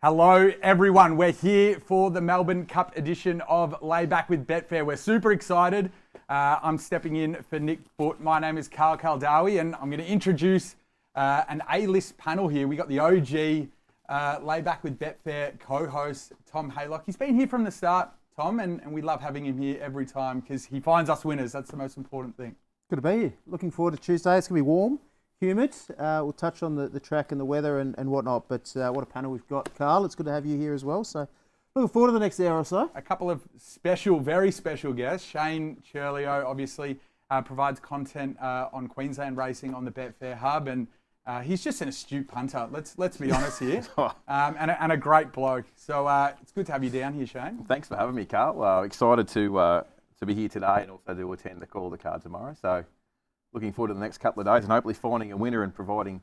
Hello everyone, we're here for the Melbourne Cup edition of Laid Back with Betfair. We're super excited. I'm stepping in for Nick Foote. My name is Karl Kaldawi and I'm going to introduce an A-list panel here. We got the OG Laid Back with Betfair co-host Tom Haylock. He's been here from the start, Tom, and we love having him here every time because he finds us winners. That's the most important thing. Good to be here. Looking forward to Tuesday. It's going to be warm, humid. We'll touch on the track and the weather and whatnot, but what a panel we've got, Karl. It's good to have you here as well. So looking forward to the next hour or so. A couple of special, very special guests. Shane Ciurleo obviously provides content on Queensland racing on the Betfair hub, and he's just an astute punter. Let's be honest here, and a great bloke. So it's good to have you down here, Shane. Thanks for having me, Karl. Excited to be here today and also to attend the Call of the Card tomorrow. So looking forward to the next couple of days and hopefully finding a winner and providing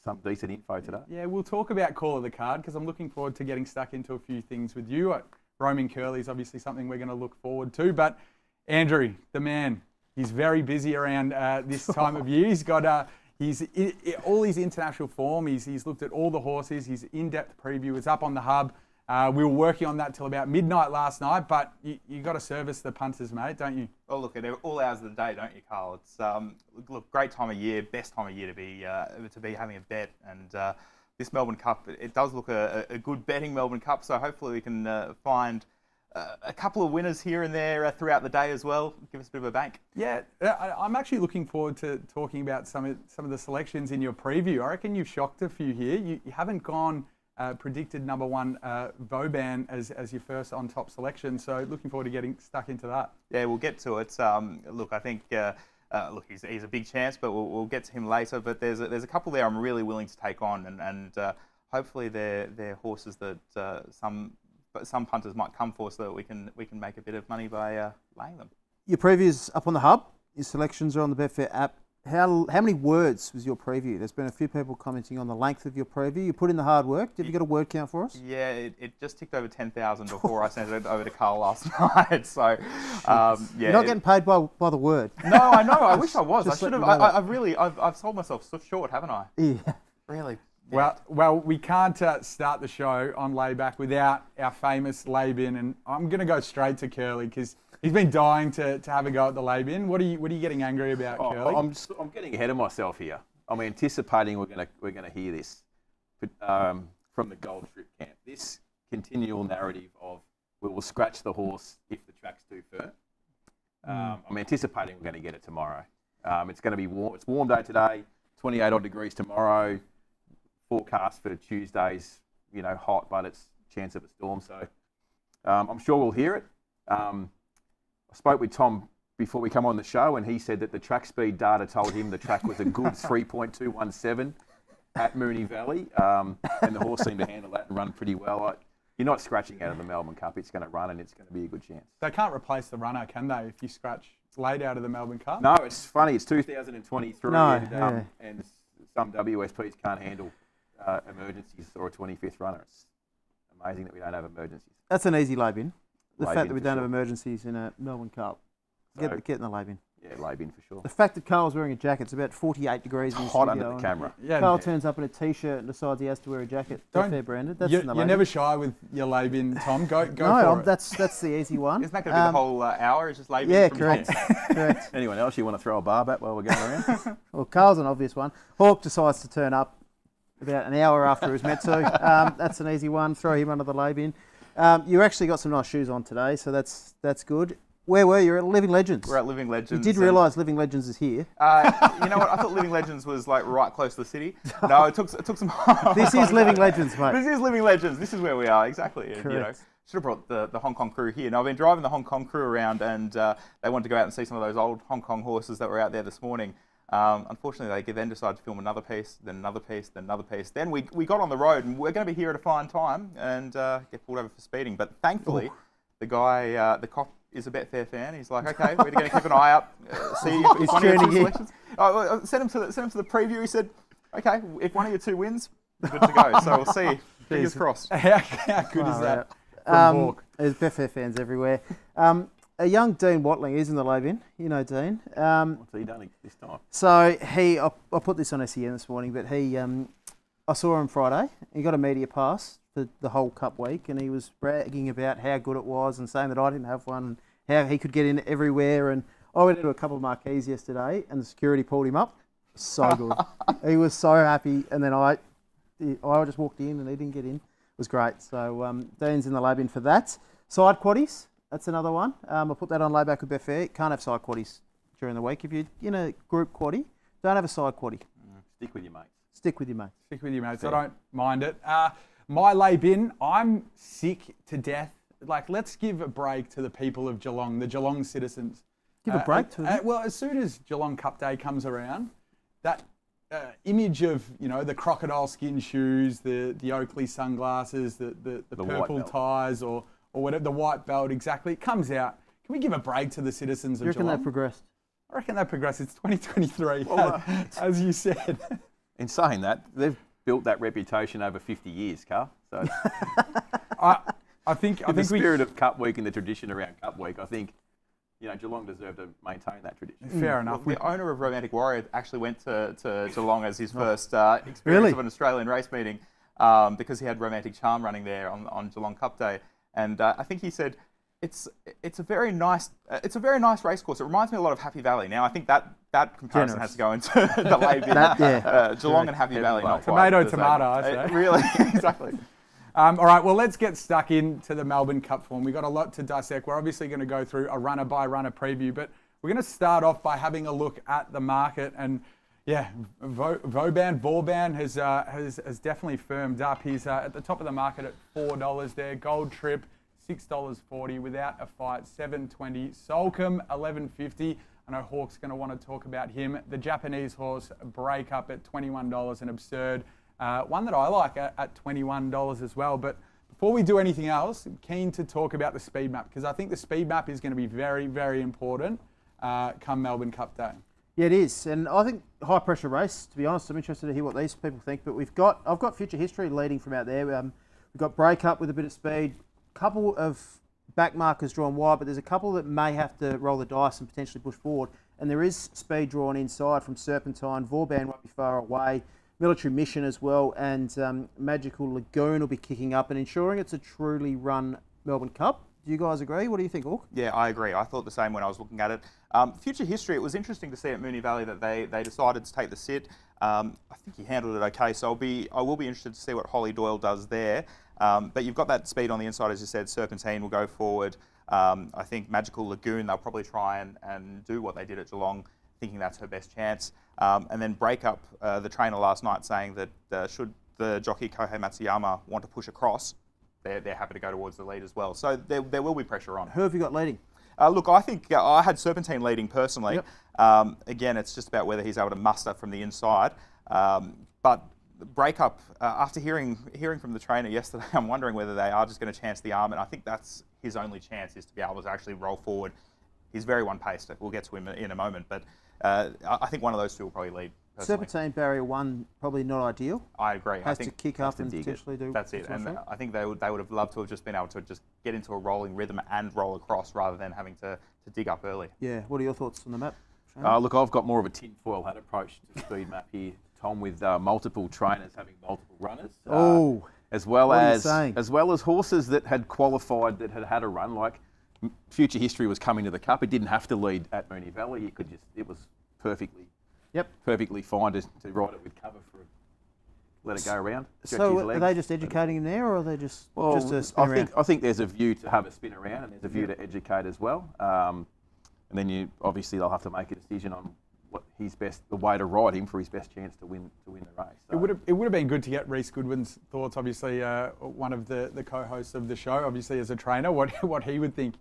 some decent info today. Yeah, we'll talk about Call of the Card because I'm looking forward to getting stuck into a few things with you. Roaming Curly is obviously something we're going to look forward to. But Andrew, the man, he's very busy around this time of year. He's got all his international form. He's looked at all the horses. His in-depth preview is up on the hub. We were working on that till about midnight last night, but you got to service the punters, mate, don't you? Well, look, at all hours of the day, don't you, Karl? It's look, great time of year, best time of year to be having a bet, and this Melbourne Cup, it does look a good betting Melbourne Cup. So hopefully we can find a couple of winners here and there throughout the day as well. Give us a bit of a bank. Yeah, I'm actually looking forward to talking about some of the selections in your preview. I reckon you've shocked a few here. You haven't gone. Predicted number one Vauban as your first on top selection, so looking forward to getting stuck into that. Yeah, we'll get to it. Look, I think he's a big chance, but we'll get to him later. But there's a couple there I'm really willing to take on, and hopefully they're horses that some punters might come for, so that we can make a bit of money by laying them. Your preview's up on the hub. Your selections are on the Betfair app. How many words was your preview? There's been a few people commenting on the length of your preview. You put in the hard work. Have you got a word count for us? Yeah, it just ticked over 10,000 before I sent it over to Karl last night. So, yeah. You're not getting paid by the word. No, I know. I wish I was. I should have. I've sold myself so short, haven't I? Yeah. Really. Well, we can't start the show on Layback without our famous lay-bin, and I'm going to go straight to Curly because he's been dying to have a go at the lay-bin. What are you getting angry about, Curly? I'm getting ahead of myself here. I'm anticipating we're gonna hear this from the Gold Trip camp. This continual narrative of we will scratch the horse if the track's too firm. I'm anticipating we're going to get it tomorrow. It's going to be warm. It's warm day today. 28 odd degrees tomorrow. Forecast for Tuesday's, hot, but it's chance of a storm. So I'm sure we'll hear it. I spoke with Tom before we come on the show, and he said that the track speed data told him the track was a good 3.217 at Moonee Valley, and the horse seemed to handle that and run pretty well. You're not scratching out of the Melbourne Cup. It's going to run, and it's going to be a good chance. They can't replace the runner, can they, if you scratch? It's laid out of the Melbourne Cup? No, it's funny. It's 2023, and some WSPs can't handle emergencies or a 25th runner. It's amazing that we don't have emergencies. That's an easy lay-bin. The fact that we don't have emergencies in a Melbourne Cup. Get in the lay-bin. Yeah, lay-bin for sure. The fact that Karl's wearing a jacket, it's about 48 degrees. It's hot under the camera. Yeah, Karl turns up in a t-shirt and decides he has to wear a jacket. Betfair branded. That's in the lay-bin. You're never shy with your lay-bin, Tom. Go for it. That's the easy one. Isn't that going to be the whole hour? It's just lay-bin. Yeah, correct. Correct. Anyone else you want to throw a barb at while we're going around? Well, Karl's an obvious one. Hawk decides to turn up about an hour after he was meant to. That's an easy one. Throw him under the lay-bin. You actually got some nice shoes on today, so that's good. Where were you? At Living Legends. We're at Living Legends. You did realise Living Legends is here. You know what? I thought Living Legends was like right close to the city. No, it took some. This is Living Legends, mate. This is Living Legends. This is where we are exactly. And, correct. should have brought the Hong Kong crew here. Now I've been driving the Hong Kong crew around, and they wanted to go out and see some of those old Hong Kong horses that were out there this morning. Unfortunately, they then decided to film another piece, then another piece, then another piece. Then we got on the road, and we're going to be here at a fine time and get pulled over for speeding. But thankfully, the guy, the cop, is a Betfair fan. He's like, okay, we're going to keep an eye out, see if one of your two selections. Send him to the preview. He said, okay, if one of your two wins, we're good to go. So we'll see. Fingers crossed. How good is that? From Hawk? There's Betfair fans everywhere. A young Dean Watling is in the lay-bin. You know Dean. What's he done this time? So I put this on SEN this morning, but I saw him Friday. He got a media pass for the whole Cup week, and he was bragging about how good it was and saying that I didn't have one and how he could get in everywhere. And I went into a couple of marquees yesterday, and the security pulled him up. So good. He was so happy, and then I just walked in and he didn't get in. It was great. So Dean's in the lab in for that. Side quaddies, that's another one. I put that on layback with Betfair. Can't have side quaddies during the week. If you're in a group quaddie, don't have a side quaddie. Stick with your mates. Stick with your mates. Stick with your mates. I don't mind it. My lay bin, I'm sick to death. Like, let's give a break to the people of Geelong, the Geelong citizens. Give a break to them? Well, as soon as Geelong Cup Day comes around, that image of, the crocodile skin shoes, the Oakley sunglasses, the purple ties or whatever, the white belt, exactly, it comes out. Can we give a break to the citizens of You reckon Geelong? they've progressed? I reckon they've progressed. It's 2023, as you said. In saying that, they've built that reputation over 50 years, Karl. So I think in the spirit of Cup Week and the tradition around Cup Week, I think Geelong deserve to maintain that tradition. Fair enough. The owner of Romantic Warrior actually went to Geelong as his first experience of an Australian race meeting because he had Romantic Charm running there on Geelong Cup Day, and I think he said it's a very nice race course. It reminds me a lot of Happy Valley. Now I think that comparison has to go into the lay bin. Geelong and Happy Valley, not quite tomato, I say. Really, exactly. All right, well, let's get stuck into the Melbourne Cup form. We've got a lot to dissect. We're obviously going to go through a runner-by-runner preview, but we're going to start off by having a look at the market. And, Vauban has definitely firmed up. He's at the top of the market at $4 there. Gold Trip, $6.40 without a fight, $7.20. Soulcombe, $11.50. I know Hawk's going to want to talk about him. The Japanese horse, Break Up at $21, an absurd. One that I like at $21 as well. But before we do anything else, I'm keen to talk about the speed map because I think the speed map is going to be very, very important come Melbourne Cup Day. Yeah, it is. And I think high pressure race, to be honest. I'm interested to hear what these people think. But I've got Future History leading from out there. We've got Break Up with a bit of speed. A couple of back markers drawn wide, but there's a couple that may have to roll the dice and potentially push forward. And there is speed drawn inside from Serpentine. Vauban won't be far away. Military Mission as well, and Magical Lagoon will be kicking up and ensuring it's a truly run Melbourne Cup. Do you guys agree? What do you think, Hawk? Yeah, I agree. I thought the same when I was looking at it. Future History, it was interesting to see at Moonee Valley that they decided to take the sit. I think he handled it okay, so I will be interested to see what Holly Doyle does there. But you've got that speed on the inside, as you said. Serpentine will go forward. I think Magical Lagoon, they'll probably try and do what they did at Geelong, thinking that's her best chance. And then Break Up, the trainer last night saying that should the jockey 𝗂𝗪𝗎𝗂 want to push across, they're happy to go towards the lead as well. So there will be pressure on. Who have you got leading? Look, I think I had Serpentine leading personally. Yep. Again, it's just about whether he's able to muster from the inside. But Break Up, after hearing from the trainer yesterday, I'm wondering whether they are just going to chance the arm, and I think that's his only chance, is to be able to actually roll forward. He's very one-paced. We'll get to him in a moment, but I think one of those two will probably lead. Personally. Serpentine barrier 1, probably not ideal. I agree. Has to kick up and potentially do. That's it. And I think they would have loved to have just been able to just get into a rolling rhythm and roll across rather than having to dig up early. Yeah. What are your thoughts on the map? Look, I've got more of a tinfoil hat approach to the speed map here, Tom, with multiple trainers having multiple runners. As well as horses that had qualified that had a run. Like Future History was coming to the Cup. It didn't have to lead at Moonee Valley. It was perfectly fine to ride it with cover for let it go around. So are they just educating him there, or are they just a spin around? I think there's a view to have a spin around, and there's a view to educate as well. And then they'll have to make a decision on what the way to ride him for his best chance to win the race. So. It would have been good to get Rhys Goodwin's thoughts. Obviously, one of the co-hosts of the show. Obviously, as a trainer, what he would think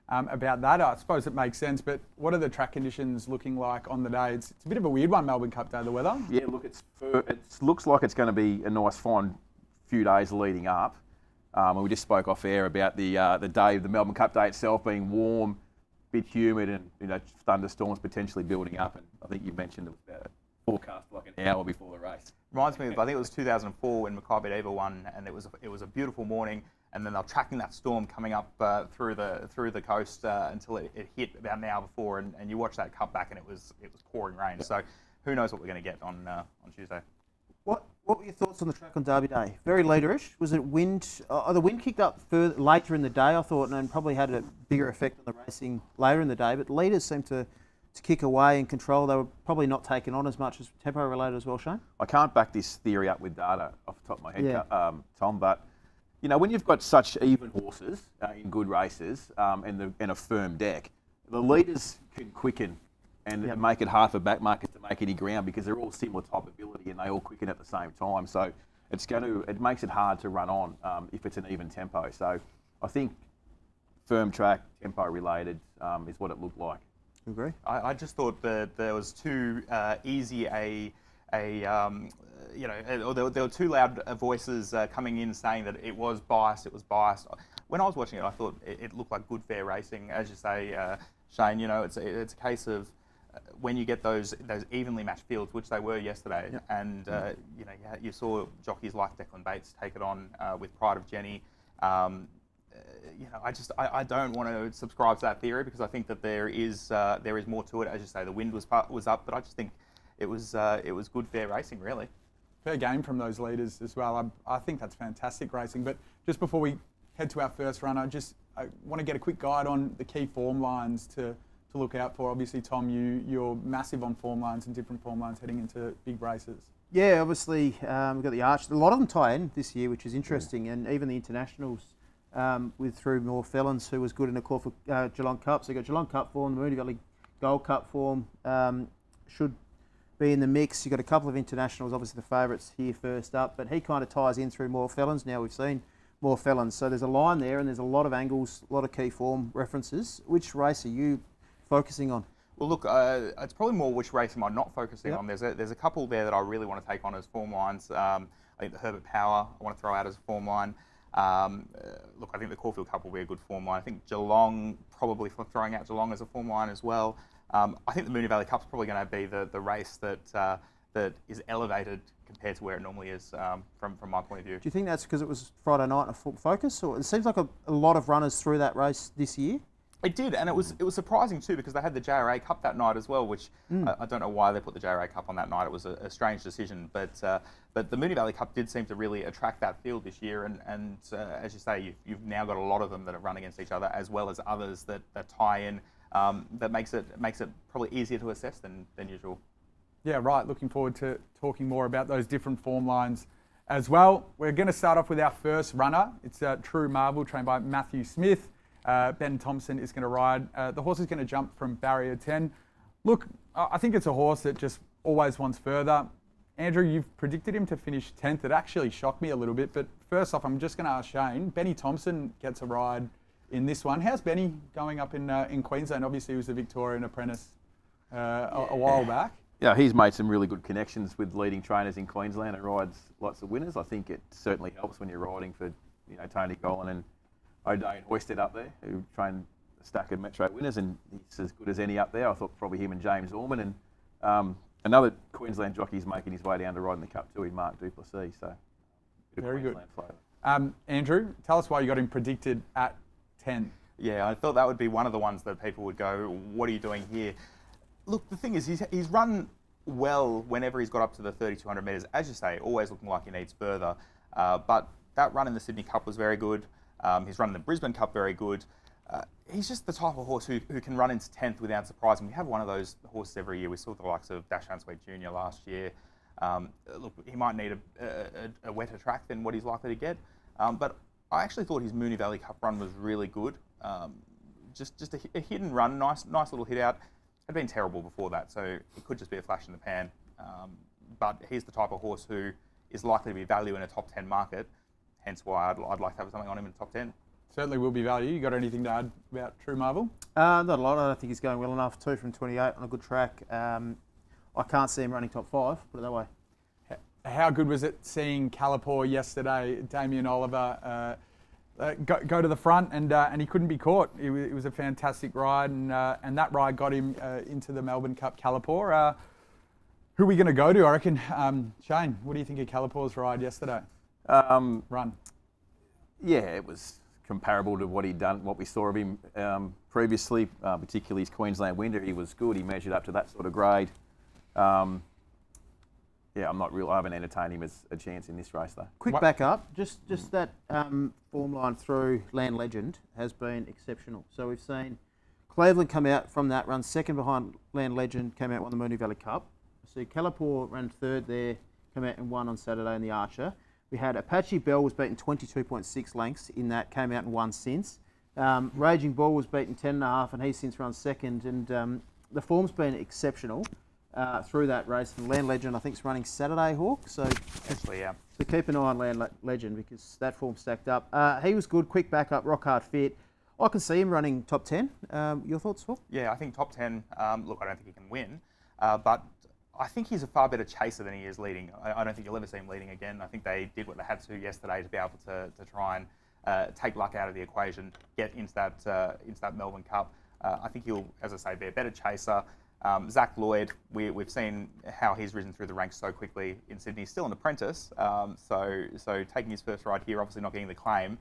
about that. I suppose it makes sense. But what are the track conditions looking like on the day? It's a bit of a weird one, Melbourne Cup Day. The weather. Yeah, look, it looks like it's going to be a nice, fine few days leading up. And we just spoke off air about the day of the Melbourne Cup Day itself being warm, bit humid, and thunderstorms potentially building up. And I think you mentioned it was about forecast like an hour before the race. Reminds me of, I think it was 2004 when 𝗂𝗪𝗡 won, and it was a beautiful morning, and then they're tracking that storm coming up through the coast until it hit about an hour before, and you watch that cut back, and it was pouring rain. So who knows what we're going to get on Tuesday? What were your thoughts on the track on Derby Day? Very leaderish. Was it wind? The wind kicked up later in the day, I thought, and probably had a bigger effect on the racing later in the day. But leaders seemed to kick away and control. They were probably not taken on as much as tempo related as well, Shane. I can't back this theory up with data off the top of my head, Yeah. Tom, but you know, when you've got such even horses in good races and a firm deck, the leaders can quicken and make it hard for back markets to make any ground because they're all similar type ability and they all quicken at the same time. So it makes it hard to run on if it's an even tempo. So I think firm track, tempo related is what it looked like. You agree? I just thought that there was too easy or there were two loud voices coming in saying that it was biased. When I was watching it, I thought it looked like good, fair racing. As you say, Shane, you know, it's a case of when you get those evenly matched fields, which they were yesterday, and you know, you saw jockeys like 𝗃𝗏𝗏𝗃𝗏𝗏 take it on with Pride of Jenny. You know, I don't want to subscribe to that theory because I think that there is more to it. As you say, the wind was up, but I just think it was good, fair racing, really. Fair game from those leaders as well. I think that's fantastic racing. But just before we head to our first run, I want to get a quick guide on the key form lines to look out for. Obviously, Tom, you're massive on form lines and different form lines heading into big races. Yeah, obviously we've got the Arch. A lot of them tie in this year, which is interesting, and even the internationals through more Felons, who was good in the 𝗃𝗏𝗏𝗃𝗏𝗏 Cup. So you've got Ciurleo Cup form, the Moonee Valley Gold Cup form should be in the mix. You've got a couple of internationals, obviously the favourites here first up, but he kind of ties in through more Felons. Now we've seen more Felons. So there's a line there and there's a lot of angles, a lot of key form references. Which race are you focusing on? Well, look, it's probably more which race am I not focusing on. There's a couple there that I really want to take on as form lines. I think the 𝗪𝗺𝗺𝗃𝗏𝗏𝗃𝗏𝗃 I want to throw out as a form line. Look, I think the Caulfield Cup will be a good form line. I think Geelong, probably throwing out Geelong as a form line as well. I think the Moonee Valley Cup's probably going to be the race that is elevated compared to where it normally is from my point of view. Do you think that's because it was Friday night and a full focus, or it seems like a lot of runners through that race this year? It did, and it was surprising too because they had the j.r.a. Cup that night as well, which I don't know why they put the j.r.a. Cup on that night. It was a strange decision, but the Moonee Valley Cup did seem to really attract that field this year, and as you say, you've now got a lot of them that are run against each other, as well as others that tie in. That makes it probably easier to assess than usual. Yeah, right. Looking forward to talking more about those different form lines as well. We're going to start off with our first runner. It's 𝗪𝗺𝗪𝗏, trained by Matthew Smith. Ben Thompson is going to ride. The horse is going to jump from barrier 10. Look, I think it's a horse that just always wants further. Andrew, you've predicted him to finish 10th. It actually shocked me a little bit. But first off, I'm just going to ask Shane. Benny Thompson gets a ride in this one. How's Benny going up in Queensland? Obviously, he was the Victorian apprentice a while back. Yeah, he's made some really good connections with leading trainers in Queensland and rides lots of winners. I think it certainly helps when you're riding for Tony Gollan and O'Day and Hoisted up there, who trained a stack of Metro winners, and he's as good as any up there. I thought probably him and James Orman, and another Queensland jockey's making his way down to ride in the Cup too, in 𝗪𝗺𝗏𝗏𝗏𝗏. So very good. Andrew, tell us why you got him predicted at 10. Yeah, I thought that would be one of the ones that people would go, what are you doing here? Look, the thing is, he's run well whenever he's got up to the 3,200 metres. As you say, always looking like he needs further. But that run in the Sydney Cup was very good. He's run in the Brisbane Cup very good. He's just the type of horse who can run into 10th without surprising. We have one of those horses every year. We saw the likes of Ashrun and Moonee Jr. last year. Look, he might need a wetter track than what he's likely to get. But I actually thought his Moonee Valley Cup run was really good. Just a hit and run, nice little hit out. Had been terrible before that, so it could just be a flash in the pan. But he's the type of horse who is likely to be value in a top 10 market, hence why I'd like to have something on him in the top 10. Certainly will be value. You got anything to add about 𝗪𝗪𝗪𝗏? Not a lot. I don't think he's going well enough. 2 from 28 on a good track. I can't see him running top 5, put it that way. How good was it seeing 𝗃𝗏𝗏𝗃𝗏𝗃𝗏 yesterday, Damien Oliver, go to the front and he couldn't be caught. It was a fantastic ride, and that ride got him into the Melbourne Cup 𝗃𝗏𝗏𝗃𝗏𝗃. Who are we going to go to? I reckon, Shane, what do you think of 𝗃𝗃𝗏𝗏𝗃𝗏𝗃's ride yesterday? Run. Yeah, it was comparable to what he'd done, what we saw of him previously, particularly his Queensland winter. He was good. He measured up to that sort of grade. yeah, I haven't entertained him as a chance in this race though. Quick back up, just that form line through Land Legend has been exceptional. So we've seen Cleveland come out from that run second behind Land Legend, came out won the Moonee Valley Cup. So 𝗃𝗃𝗃𝗃 ran third there, came out and won on Saturday in the Archer. We had 𝗵𝗵𝗃𝗃𝗃 was beaten 22.6 lengths in that, came out and won since. Raging Bull was beaten 10.5 and he's since run second, and the form's been exceptional through that race. And Land Legend, I think, is running Saturday, Hawk. So Actually, yeah. So keep an eye on Land Legend because that form stacked up. He was good, quick backup, rock hard fit. I can see him running top 10. Your thoughts, Hawk? Yeah, I think top 10. Look, I don't think he can win, but I think he's a far better chaser than he is leading. I don't think you'll ever see him leading again. I think they did what they had to yesterday to be able to try and take luck out of the equation, get into that Melbourne Cup. I think he'll, as I say, be a better chaser. Zac Lloyd, we've seen how he's risen through the ranks so quickly in Sydney. He's still an apprentice, so taking his first ride here, obviously not getting the claim.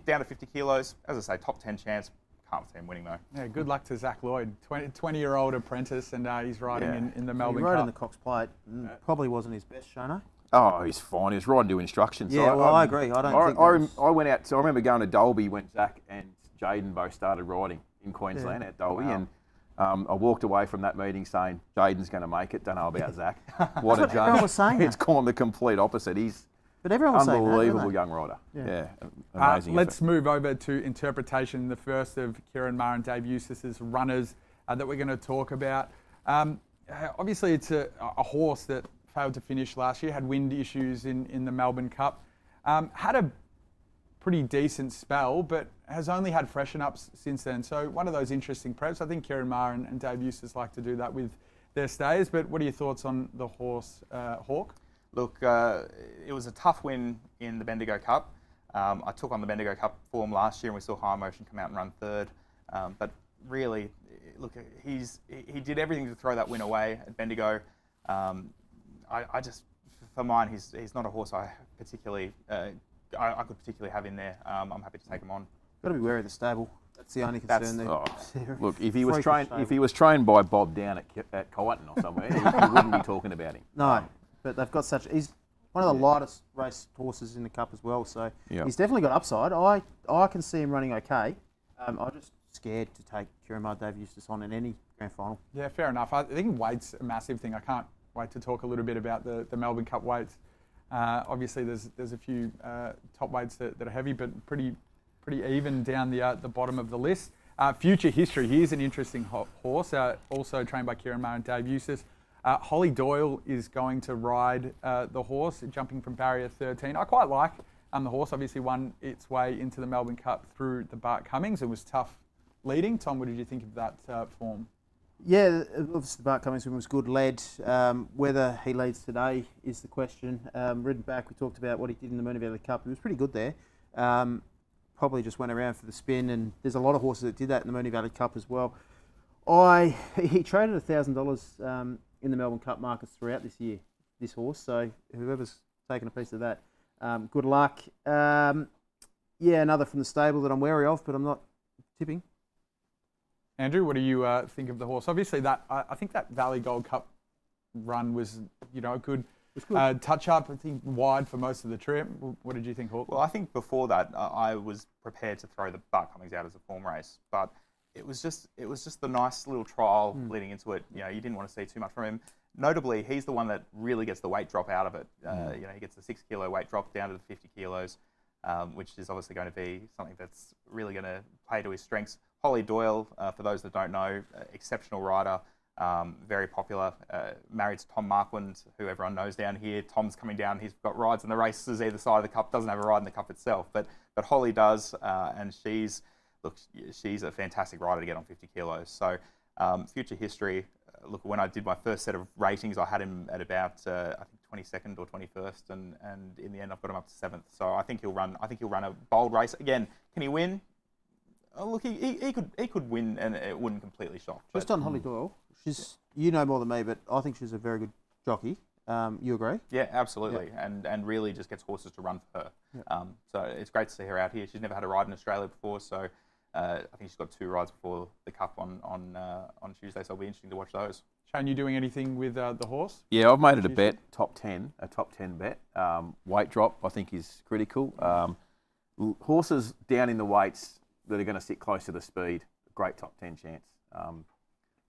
Down to 50 kilos, as I say, top 10 chance. Can't see him winning though. Yeah, good luck to Zac Lloyd, 20-year-old apprentice, and he's riding in the Melbourne He rode Cup. in the Cox Plate. Probably wasn't his best, Shano. Oh, he's fine. He was riding to instructions. Yeah, So I agree. I went out. So I remember going to Dalby when Zac and Jaden both started riding in Queensland at Dalby, and I walked away from that meeting saying Jaden's going to make it. Don't know about Zac. What a everyone was saying It's gone the complete opposite. He's But everyone was saying that, unbelievable didn't they? young rider. Yeah. Amazing. Let's move over to interpretation, the first of 𝗃𝗃𝗃𝗃𝗃𝗃 runners that we're going to talk about. Obviously, it's a horse that failed to finish last year, had wind issues in the Melbourne Cup, had a pretty decent spell, but has only had freshen ups since then. So one of those interesting preps. I think 𝗃𝗃𝗃𝗃 and Dave Eustace like to do that with their stays, but what are your thoughts on the horse, Hawk? Look, it was a tough win in the Bendigo Cup. I took on the Bendigo Cup form last year and we saw High Motion come out and run third. But really, look, he did everything to throw that win away at Bendigo. I just, for mine, he's not a horse I particularly, I could particularly have in there. I'm happy to take him on. Got to be wary of the stable. That's the only concern there. Look, if he was trained by Bob down at Kyneton or somewhere, he wouldn't be talking about him. No, but they've got he's one of the lightest race horses in the Cup as well, so he's definitely got upside. I can see him running okay. I'm just scared to take 𝗃𝗃𝗃𝗃 Eustace on in any grand final. Yeah, fair enough. I think weight's a massive thing. I can't wait to talk a little bit about the Melbourne Cup weights. Obviously, there's a few top weights that are heavy, but pretty even down the bottom of the list. Future history. Here's an interesting horse, also trained by 𝗃𝗃𝗃𝗃 and Dave Eustace. Holly Doyle is going to ride the horse, jumping from barrier 13. I quite like the horse. Obviously, won its way into the Melbourne Cup through the Bart Cummings. It was tough leading. Tom, what did you think of that form? Yeah, obviously the Bart Cummings was good led. Whether he leads today is the question. Ridden back, we talked about what he did in the Moonee Valley Cup. He was pretty good there. Probably just went around for the spin, and there's a lot of horses that did that in the Moonee Valley Cup as well. He traded $1,000 in the Melbourne Cup markets throughout this year, this horse. So whoever's taken a piece of that, good luck. Another from the stable that I'm wary of, but I'm not tipping. Andrew, what do you think of the horse? Obviously, I think that Valley Gold Cup run was a good touch up. I think wide for most of the trip. What did you think, Hawk? Well, I think before that, I was prepared to throw the Bart Cummings out as a form race, but it was just the nice little trial leading into it. You didn't want to see too much from him. Notably, he's the one that really gets the weight drop out of it. He gets the 6 kilo weight drop down to the 50 kilos, which is obviously going to be something that's really going to play to his strengths. Holly Doyle, for those that don't know, exceptional rider, very popular. Married to Tom Marquand, who everyone knows down here. Tom's coming down. He's got rides in the races either side of the Cup. Doesn't have a ride in the Cup itself, but Holly does, and she's a fantastic rider to get on 50 kilos. So future history. Look, when I did my first set of ratings, I had him at about I think 22nd or 21st, and in the end I've got him up to 7th. So I think he'll run a bold race again. Can he win? Oh, look, he could win, and it wouldn't completely shock. Just on Holly Doyle, you know more than me, but I think she's a very good jockey. You agree? Yeah, absolutely, and really just gets horses to run for her. So it's great to see her out here. She's never had a ride in Australia before, so I think she's got 2 rides before the Cup on Tuesday, so it'll be interesting to watch those. Shane, you doing anything with the horse? Yeah, I've made it a bet, a top 10 bet. Weight drop, I think, is critical. Horses down in the weights that are going to sit close to the speed, great top 10 chance. I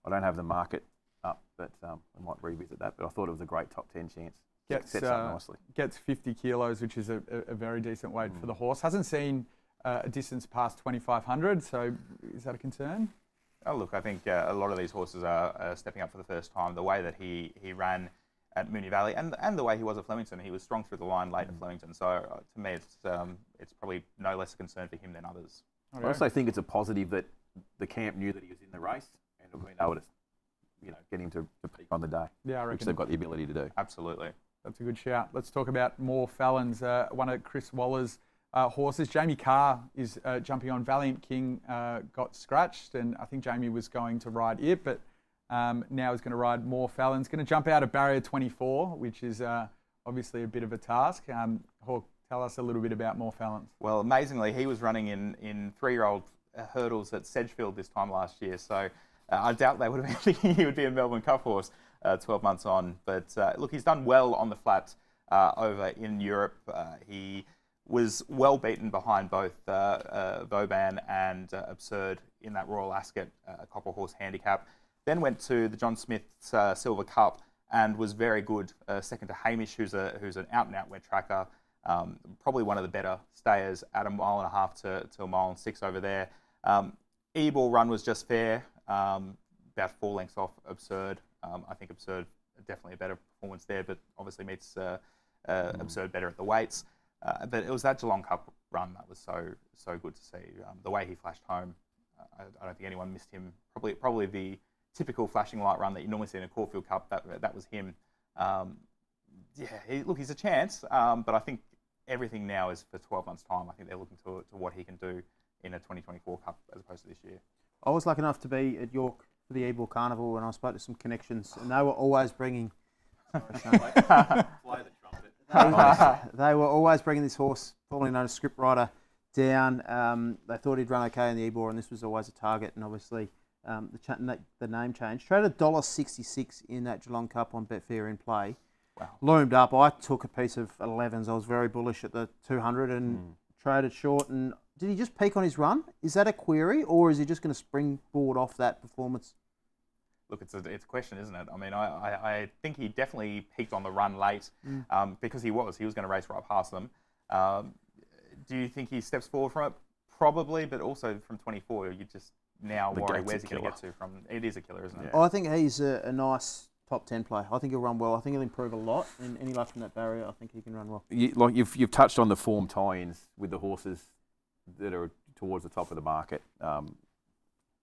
don't have the market up, but I might revisit that. But I thought it was a great top 10 chance. Sets up nicely. Gets 50 kilos, which is a very decent weight for the horse. Hasn't seen a distance past 2,500, so is that a concern? Oh, look, I think a lot of these horses are stepping up for the first time. The way that he ran at Moonee Valley and the way he was at Flemington, he was strong through the line late at Flemington. So to me, it's probably no less a concern for him than others. Okay. I also think it's a positive that the camp knew that he was in the race and have been able to, get him to peak on the day. Yeah, I reckon. Which they've got the ability to do. Absolutely. That's a good shout. Let's talk about more Felons. One of Chris Waller's horses, Jamie Carr, is jumping on. Valiant King got scratched, and I think Jamie was going to ride it, but now he's going to ride more Felons. Going to jump out of barrier 24, which is obviously a bit of a task. Hawk, tell us a little bit about more Felons. Well, amazingly, he was running in 3-year-old hurdles at Sedgefield this time last year, so I doubt they would have been thinking he would be a Melbourne Cup horse 12 months on. But look, he's done well on the flat over in Europe. He was well beaten behind both Vauban and 𝗵𝗺𝗃 in that Royal Ascot Copper Horse Handicap. Then went to the John Smith's Silver Cup and was very good, second to 𝗪𝗺𝗺𝗃, who's an out-and-out wet tracker. Probably one of the better stayers at 1.5 miles to 1.6 miles over there. E-ball run was just fair, about 4 lengths off 𝗵𝗺𝗃. I think 𝗵𝗺𝗃 definitely a better performance there, but obviously meets 𝗵𝗺𝗃 better at the weights. But it was that Geelong Cup run that was so good to see. The way he flashed home, I don't think anyone missed him. Probably the typical flashing light run that you normally see in a Caulfield Cup. That was him. He's a chance, but I think everything now is for 12 months' time. I think they're looking to what he can do in a 2024 Cup as opposed to this year. I was lucky enough to be at York for the 𝗵𝗺𝗃 Carnival, and I spoke to some connections, and they were always bringing. Play the trumpet. They were always bringing this horse, formerly known as Script Rider, down. They thought he'd run okay in the 𝗵𝗺𝗃, and this was always a target. And obviously, the name change. Traded $1.66 in that Geelong Cup on Betfair in play. Wow. Loomed up. I took a piece of 11s. I was very bullish at the 200 and traded short. And did he just peak on his run? Is that a query, or is he just going to springboard off that performance? Look, it's a question, isn't it? I mean, I think he definitely peaked on the run late because he was going to race right past them. Do you think he steps forward from it? Probably, but also from 24, you just now worry where's he going to get to from. It is a killer, isn't it? Yeah. I think he's a nice top 10 play. I think he'll run well. I think he'll improve a lot. And any luck from that barrier, I think he can run well. You've touched on the form tie-ins with the horses that are towards the top of the market.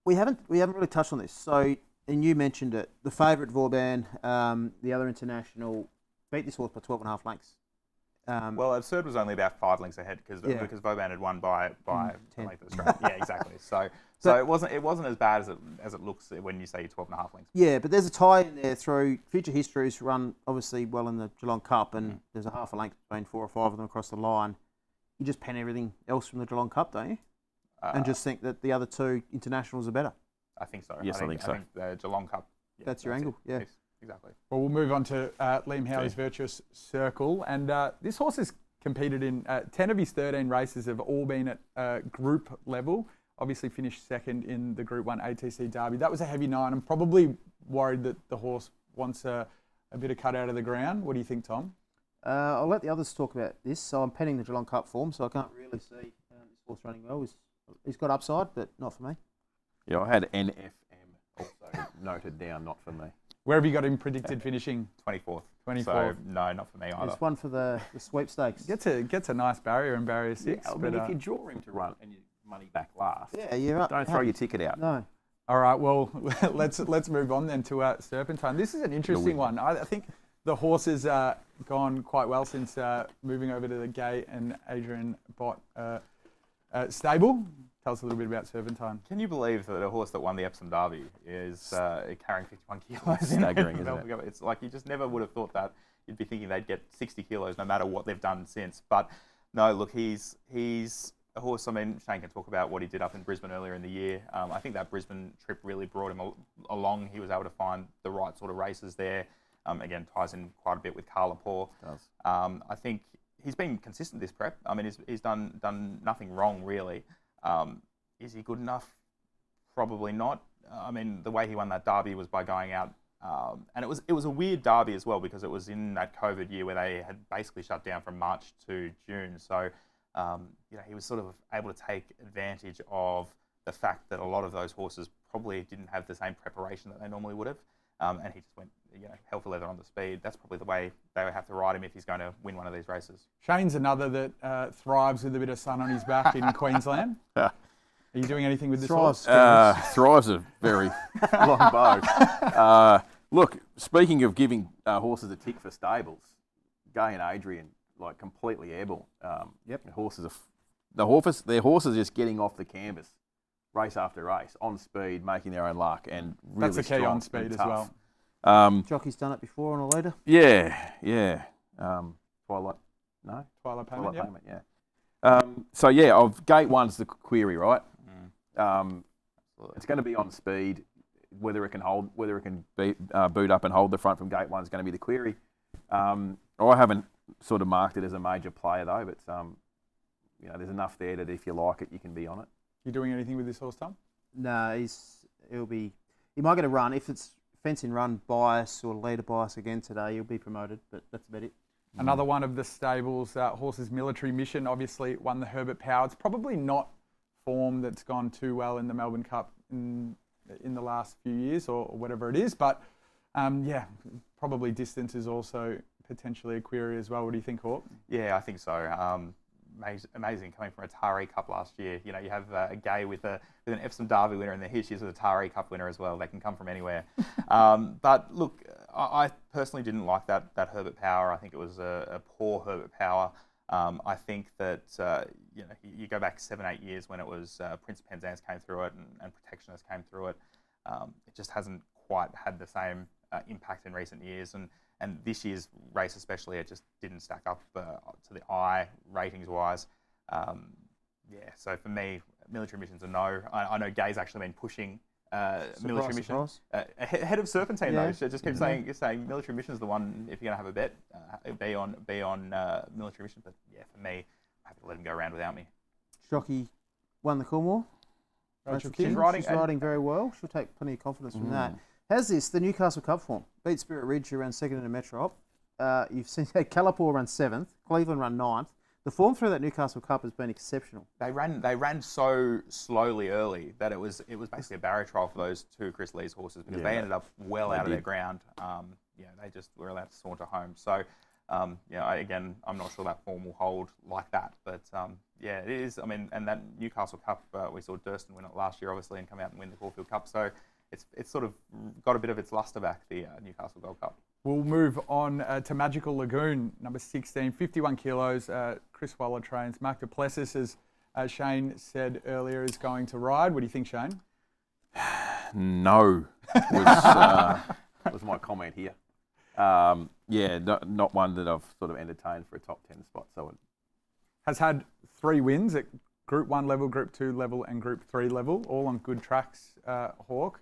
We haven't really touched on this. So, and you mentioned it. The favourite Vauban, the other international, beat this horse by 12.5 lengths. Well, 𝗵𝗺𝗃 was only about 5 lengths ahead because Vauban had won by 10 lengths of the straight. Yeah, exactly. So it wasn't as bad as it looks when you say 12.5 lengths. Yeah, but there's a tie in there through Future History's run obviously well in the Geelong Cup, and there's a half a length between 4 or 5 of them across the line. You just pen everything else from the Geelong Cup, don't you? And just think that the other 2 internationals are better. I think so. Yes, I think so. I think the Geelong Cup. Yeah, that's your angle. Yeah. Yes, exactly. Well, we'll move on to Liam Howie's Virtuous Circle. And this horse has competed in 10 of his 13 races have all been at group level. Obviously finished second in the Group 1 ATC Derby. That was a heavy 9. I'm probably worried that the horse wants a bit of cut out of the ground. What do you think, Tom? I'll let the others talk about this. So I'm penning the Geelong Cup form, so I can't really see this horse running well. He's got upside, but not for me. Yeah, I had NFM also noted down, not for me. Where have you got him predicted finishing? 24th. 24th. So, no, not for me either. It's one for the sweepstakes. Gets a nice barrier in barrier 6. Yeah, I mean, if you draw him to run and your money back last, you're up. Don't throw your ticket out. No. All right, well, let's move on then to 𝗵𝗺𝗃𝗃. This is an interesting one. I think the horse has gone quite well since moving over to the Gay and Adrian Bott stable. Tell us a little bit about 𝗵𝗺𝗃𝗃. Can you believe that a horse that won the Epsom Derby is carrying 51 kilos? Staggering, isn't it? It's like you just never would have thought that. You'd be thinking they'd get 60 kilos no matter what they've done since. But no, look, he's a horse, I mean, Shane can talk about what he did up in Brisbane earlier in the year. I think that Brisbane trip really brought him along. He was able to find the right sort of races there. Again, ties in quite a bit with 𝗪𝗺𝗃. Does. I think he's been consistent this prep. I mean, he's done nothing wrong, really. Is he good enough? Probably not. I mean, the way he won that derby was by going out, and it was a weird derby as well because it was in that COVID year where they had basically shut down from March to June. So, he was sort of able to take advantage of the fact that a lot of those horses probably didn't have the same preparation that they normally would have, and he just went, hell for leather on the speed. That's probably the way they would have to ride him if he's going to win one of these races. Shane's another that thrives with a bit of sun on his back in Queensland. Are you doing anything with this horse? Thrives a very long bow. Look, speaking of giving horses a tick for stables, Gai and Adrian, like completely able. Their horses are just getting off the canvas, race after race, on speed, making their own luck, and really That's the key on speed as well. Jockey's done it before on a leader. Yeah. Twilight 𝗪𝗺𝗪𝗺, of gate one's the query, right? It's going to be on speed. Whether it can boot up and hold the front from gate one is going to be the query. I haven't sort of marked it as a major player though, but there's enough there that if you like it, you can be on it. You doing anything with this horse, Tom? No, he might get a run if it's fencing run bias or leader bias again today. He'll be promoted, but that's about it. Another one of the stables, horses Military Mission, obviously won the 𝗪𝗺𝗃. It's probably not form that's gone too well in the Melbourne Cup in the last few years or whatever it is, but probably distance is also potentially a query as well. What do you think, Hawk? Yeah, I think so. Amazing coming from a 𝗪𝗃 Cup last year. You have a Gai with an 𝗵𝗺𝗃𝗍𝗪 derby winner, and here she is with a 𝗪𝗃 Cup winner as well. They can come from anywhere. But look, I personally didn't like that 𝗪𝗺𝗃. I think it was a poor 𝗪𝗺𝗃. I think that you go back 7-8 years when it was Prince Penzance came through it and Protectionist came through it. It just hasn't quite had the same impact in recent years, and this year's race especially, it just didn't stack up to the eye ratings wise. So for me, Military Mission's a no. I know Gay's actually been pushing Military Mission ahead of Serpentine though. So just keep saying Military Mission's the one. If you're gonna have a bet, be on Military Mission. But yeah, for me, I'm happy to let him go around without me. Jockey won the Coolmore. She's riding very well. She'll take plenty of confidence from that. How's this? The Newcastle Cup form. Beat Spirit Ridge, who ran second in a Metro Op. You've seen 𝗪𝗺𝗃 run 7th. Cleveland run 9th. The form through that Newcastle Cup has been exceptional. They ran so slowly early that it was basically a barrier trial for those two Chris Lee's horses because they ended up well out of their ground. They just were allowed to saunter home. So again, I'm not sure that form will hold like that, but it is. I mean, and that Newcastle Cup, we saw Durston win it last year, obviously, and come out and win the Caulfield Cup. So it's sort of got a bit of its luster back, the Newcastle Gold Cup. We'll move on to Magical Lagoon, number 16, 51 kilos. Chris Waller trains. Mark Duplessis, as Shane said earlier, is going to ride. What do you think, Shane? No, was my comment here. Not one that I've sort of entertained for a top 10 spot. So has had 3 wins at Group 1 level, Group 2 level, and Group 3 level, all on good tracks. Hawk,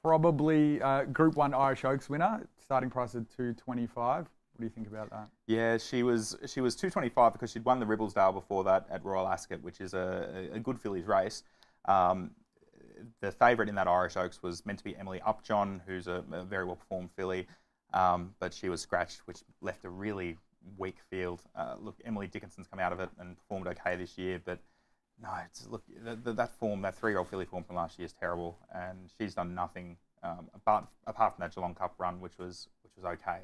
probably Group 1 Irish Oaks winner, starting price at $225. What do you think about that? Yeah, she was $225 because she'd won the Ribblesdale before that at Royal Ascot, which is a good fillies race. The favourite in that Irish Oaks was meant to be Emily Upjohn, who's a very well performed filly, but she was scratched, which left a really weak field. Look, Emily Dickinson's come out of it and performed okay this year, but no, that form, that 3-year-old filly form from last year is terrible, and she's done nothing apart from that Geelong Cup run, which was okay.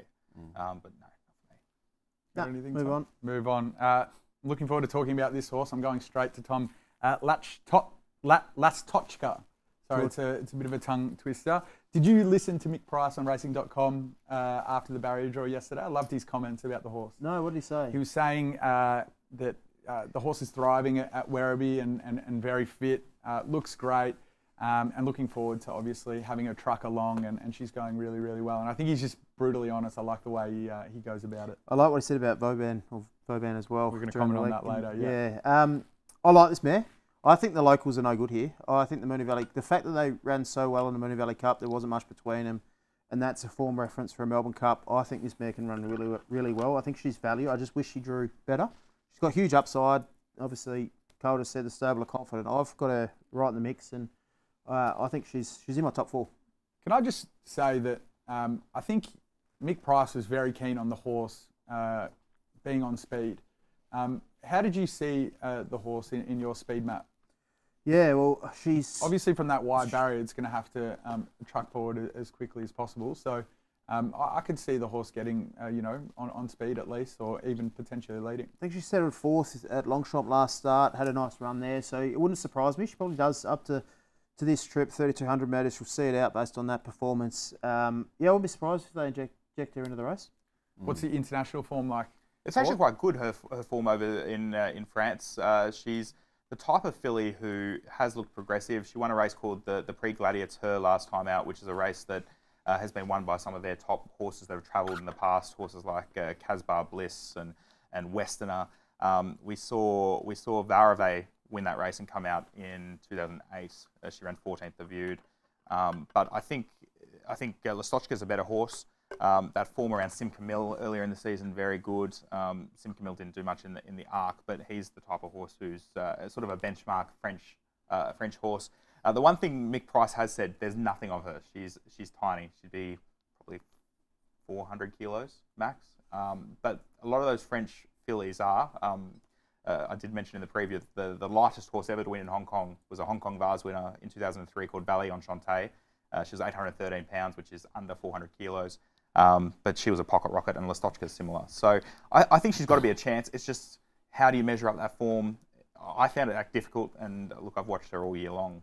But no, not for me. Move on. Looking forward to talking about this horse. I'm going straight to Tom Lastovka. Sorry, it's a bit of a tongue twister. Did you listen to Mick Price on racing.com after the barrier draw yesterday? I loved his comments about the horse. No, what did he say? He was saying that the horse is thriving at Werribee and very fit, looks great, and looking forward to obviously having her truck along, and she's going really, really well. And I think he's just brutally honest. I like the way he goes about it. I like what he said about Vauban, or Vauban as well. We're going to during comment the on week. that later. Yeah. I like this mare. I think the locals are no good here. I think the Moonee Valley, the fact that they ran so well in the Moonee Valley Cup, there wasn't much between them, and that's a form reference for a Melbourne Cup. I think this mare can run really, really well. I think she's value. I just wish she drew better. She's got huge upside. Obviously, Calder said the stable are confident. I've got her right in the mix, and I think she's in my top 4. Can I just say that I think Mick Price was very keen on the horse being on speed. How did you see the horse in your speed map? Yeah, well, she's... Obviously, from that wide barrier, it's going to have to truck forward as quickly as possible. So I could see the horse getting, on speed at least, or even potentially leading. I think she settled 4th at Longchamp last start, had a nice run there, so it wouldn't surprise me. She probably does up to this trip, 3,200 metres. She'll see it out based on that performance. I wouldn't be surprised if they inject her into the race. What's the international form like? It's actually quite good, her form over in France. She's the type of filly who has looked progressive. She won a race called the 𝗵𝗺𝗇𝗄 last time out, which is a race that has been won by some of their top horses that have travelled in the past, horses like 𝗃𝗄𝗄𝗡𝗵 and Westerner. We saw 𝗂𝗏𝗏 win that race and come out in 2008. She ran 14th of Viewed. But I think 𝗪𝗏𝗏𝗃 is a better horse. That form around 𝗃𝗶𝗀𝗃 earlier in the season, very good. 𝗃𝗶𝗀𝗃 didn't do much in the Arc, but he's the type of horse who's sort of a benchmark French horse. The one thing Mick Price has said, there's nothing of her. She's tiny. She'd be probably 400 kilos max. But a lot of those French fillies are. I did mention in the preview the lightest horse ever to win in Hong Kong was a Hong Kong Vase winner in 2003 called 𝗵𝗺𝗠𝗪𝗓. She was 813 pounds, which is under 400 kilos. But she was a pocket rocket, and 𝗪𝗏𝗏𝗃 is similar. So I think she's got to be a chance. It's just, how do you measure up that form? I found it difficult, and look, I've watched her all year long.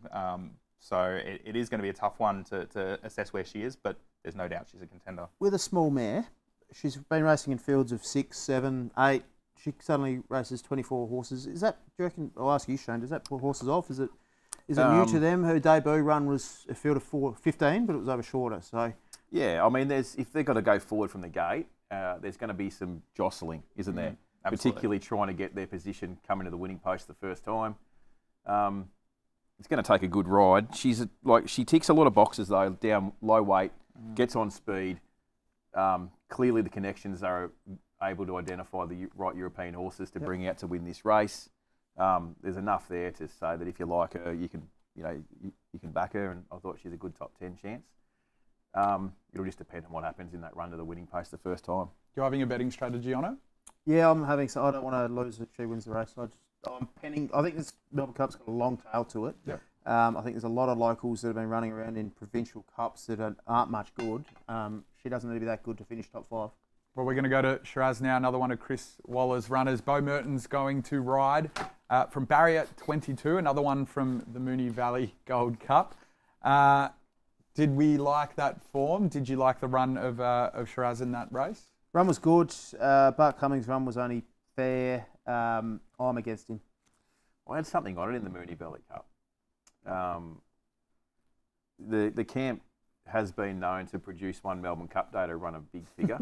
So it is going to be a tough one to assess where she is, but there's no doubt she's a contender. With a small mare, she's been racing in fields of 6, 7, 8. She suddenly races 24 horses. Is that, do you reckon, I'll ask you, Shane, does that pull horses off? Is it new to them? Her debut run was a field of 15, but it was over shorter. So Yeah, I mean, if they've got to go forward from the gate, there's going to be some jostling, isn't there? Absolutely. Particularly trying to get their position coming to the winning post the first time. It's going to take a good ride. She ticks a lot of boxes though. Down low weight, gets on speed. Clearly, the connections are able to identify the right European horses to bring out to win this race. There's enough there to say that if you like her, you can back her. And I thought she's a good top 10 chance. It'll just depend on what happens in that run to the winning post the first time. You're having a betting strategy on her? yeah, I'm having. So I don't want to lose if she wins the race. I'm penning. I think this Melbourne Cup's got a long tail to it. Yep. I think there's a lot of locals that have been running around in provincial cups that aren't much good. She doesn't need to be that good to finish top 5. Well, we're going to go to Shiraz now, another one of Chris Waller's runners. 𝗏𝗏𝗏𝗏's going to ride from barrier 22, another one from the Moonee Valley Gold Cup. Did we like that form? Did you like the run of Shiraz in that race? Run was good. Bart Cummings' run was only fair. I'm against him. I had something on it in the Moonee Valley Cup. The camp has been known to produce one Melbourne Cup day to run a big figure,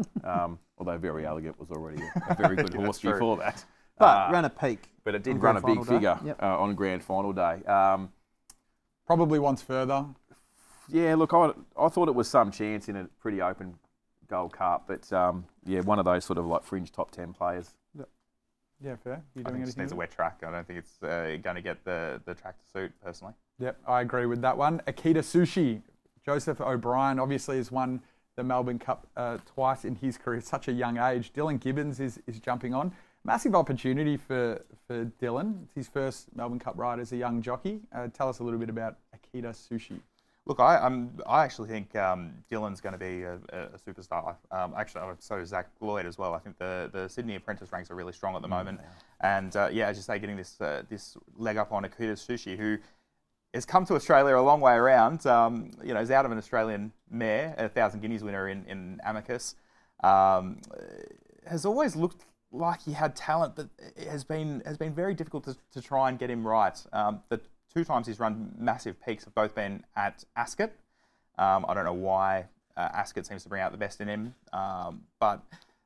although Very Elegant was already a very good horse before that. But ran a peak. But it did run a big figure on grand final day. Probably wants further. Yeah, look, I thought it was some chance in a pretty open Gold Cup, but one of those sort of like fringe top 10 players. Yeah, fair. You I doing think it just anything? needs a wet track. I don't think it's going to get the track to suit, personally. Yep, I agree with that one. 𝗃𝗃𝗃𝗃. Joseph O'Brien obviously has won the Melbourne Cup twice in his career at such a young age. Dylan Gibbons is jumping on. Massive opportunity for Dylan. It's his first Melbourne Cup ride as a young jockey. Tell us a little bit about 𝗃𝗃𝗃𝗃. Look, I actually think Dylan's going to be a superstar. Actually, so is Zach Lloyd as well. I think the Sydney Apprentice ranks are really strong at the moment. And as you say, getting this leg up on 𝗃𝗃𝗃𝗃, who has come to Australia a long way around. Is out of an Australian mare, 1,000 Guineas winner in Amicus. Has always looked like he had talent, but it has been very difficult to try and get him right. The 2 times he's run massive peaks have both been at Ascot. I don't know why Ascot seems to bring out the best in him. But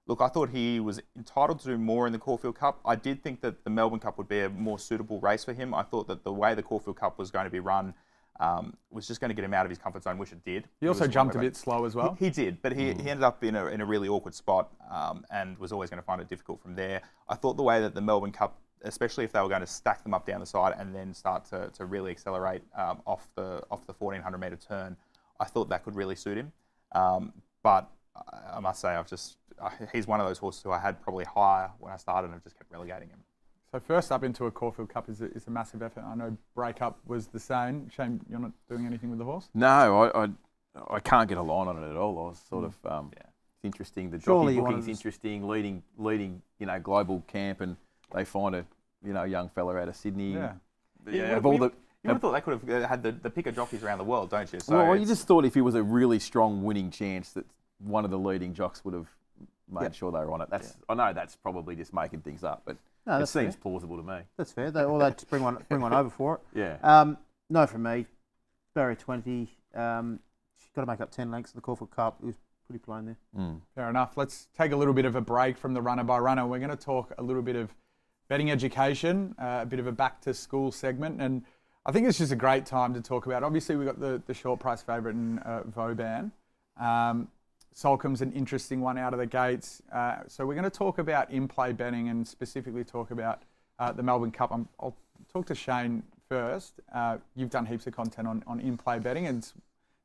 Look, I thought he was entitled to do more in the Caulfield Cup. I did think that the Melbourne Cup would be a more suitable race for him. I thought that the way the Caulfield Cup was going to be run was just going to get him out of his comfort zone, which it did. He also jumped a bit slow as well. He did, but he ended up in a really awkward spot and was always going to find it difficult from there. I thought the way that the Melbourne Cup, especially if they were going to stack them up down the side and then start to really accelerate off the 1400 metre turn, I thought that could really suit him. But I must say, he's one of those horses who I had probably higher when I started and I've just kept relegating him. So first up into a Caulfield Cup is a massive effort. I know breakup was the same. Shame you're not doing anything with the horse? No, I can't get a line on it at all. I was sort of, it's interesting. The jockey booking's interesting, leading, global camp, and they find a, young fella out of Sydney. Yeah. You would have thought they could have had the pick of jockeys around the world, don't you? So well, you just thought if he was a really strong winning chance that one of the leading jocks would have made sure they were on it. I know that's probably just making things up, but it seems plausible to me. That's fair. They'd bring one over for it. Yeah. No, from me. Barrier 20. She's got to make up 10 lengths of the Caulfield Cup. It was pretty plain there. Fair enough. Let's take a little bit of a break from the runner by runner. We're going to talk a little bit of betting education, a bit of a back to school segment, and I think it's just a great time to talk about. Obviously, we've got the short price favourite in Vauban. Soulcombe's an interesting one out of the gates. So we're going to talk about in-play betting and specifically talk about the Melbourne Cup. I'll talk to Shane first. You've done heaps of content on in-play betting, and it's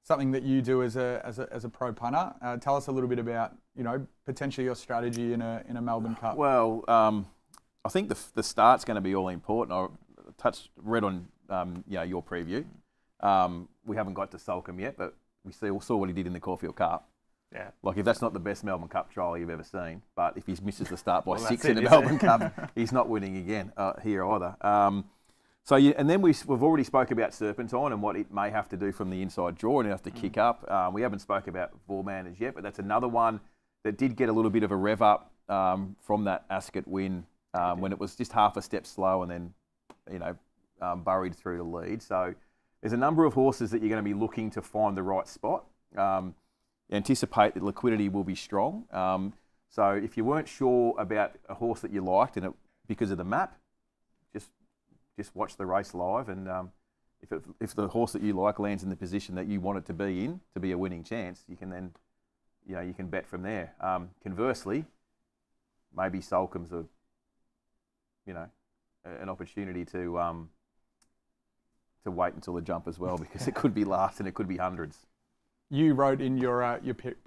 something that you do as a pro punter. Tell us a little bit about potentially your strategy in a Melbourne Cup. Well, I think the start's going to be all important. I read on your preview. We haven't got to Soulcombe yet, but we saw what he did in the Caulfield Cup. Yeah. Like, if that's not the best Melbourne Cup trial you've ever seen, but if he misses the start by 6 in the Melbourne Cup, he's not winning again here either. And then we've already spoke about Serpentine and what it may have to do from the inside draw and have to kick up. We haven't spoke about Vauban as yet, but that's another one that did get a little bit of a rev up from that Ascot win when it was just half a step slow and then, burried through the lead. So there's a number of horses that you're going to be looking to find the right spot. Anticipate that liquidity will be strong. So if you weren't sure about a horse that you liked because of the map, just watch the race live, and if the horse that you like lands in the position that you want it to be in to be a winning chance, you can then you can bet from there. Conversely, maybe Soulcombe's an opportunity to wait until the jump as well, because it could be last and it could be hundreds. You wrote in your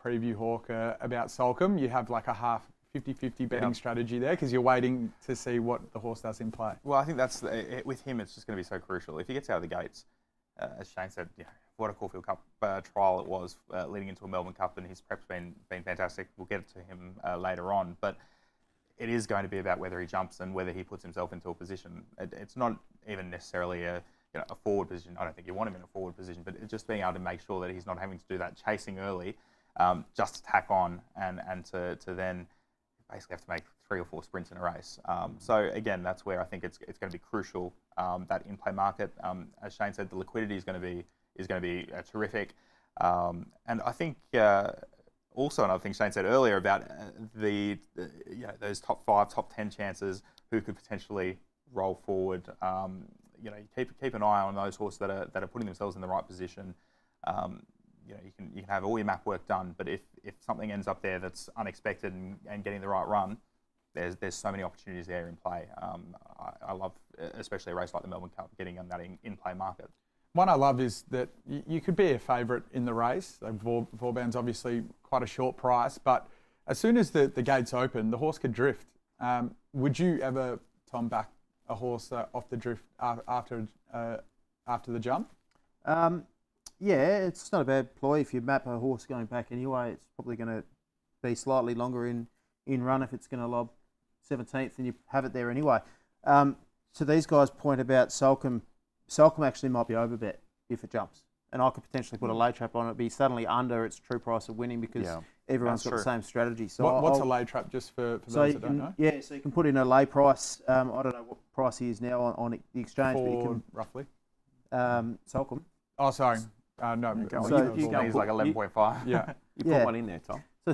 preview, Hawk, about Soulcombe. You have like a half 50-50 betting strategy there because you're waiting to see what the horse does in play. Well, I think that's with him. It's just going to be so crucial. If he gets out of the gates, as Shane said, what a Caulfield Cup trial it was leading into a Melbourne Cup, and his prep's been fantastic. We'll get to him later on, but it is going to be about whether he jumps and whether he puts himself into a position. It's not even necessarily a forward position. I don't think you want him in a forward position, but it's just being able to make sure that he's not having to do that chasing early, just to tack on and to then basically have to make 3 or 4 sprints in a race. So again, that's where I think it's going to be crucial, that in-play market. As Shane said, the liquidity is going to be terrific, and I think also another thing Shane said earlier about those top 5, top 10 chances who could potentially roll forward. Keep an eye on those horses that are putting themselves in the right position. You can have all your map work done, but if something ends up there that's unexpected and getting the right run, there's so many opportunities there in play. I love, especially a race like the Melbourne Cup, getting on that in-play market. One I love is that you could be a favourite in the race. Vauban's obviously quite a short price, but as soon as the gates open, the horse could drift. Would you ever, Tom, back a horse off the drift after the jump? Yeah, it's not a bad ploy. If you map a horse going back anyway, it's probably going to be slightly longer in run if it's going to lob 17th and you have it there anyway. To these guys' point about Soulcombe actually might be overbet if it jumps. And I could potentially put a lay trap on it, be suddenly under its true price of winning because everyone's got the same strategy. So what's a lay trap, just for those that don't know? Yeah, so you can put in a lay price. I don't know what price he is now on the exchange. For but you can, roughly? Soulcombe. Oh, sorry. No. So he's like 11.5. Yeah. You put one in there, Tom. So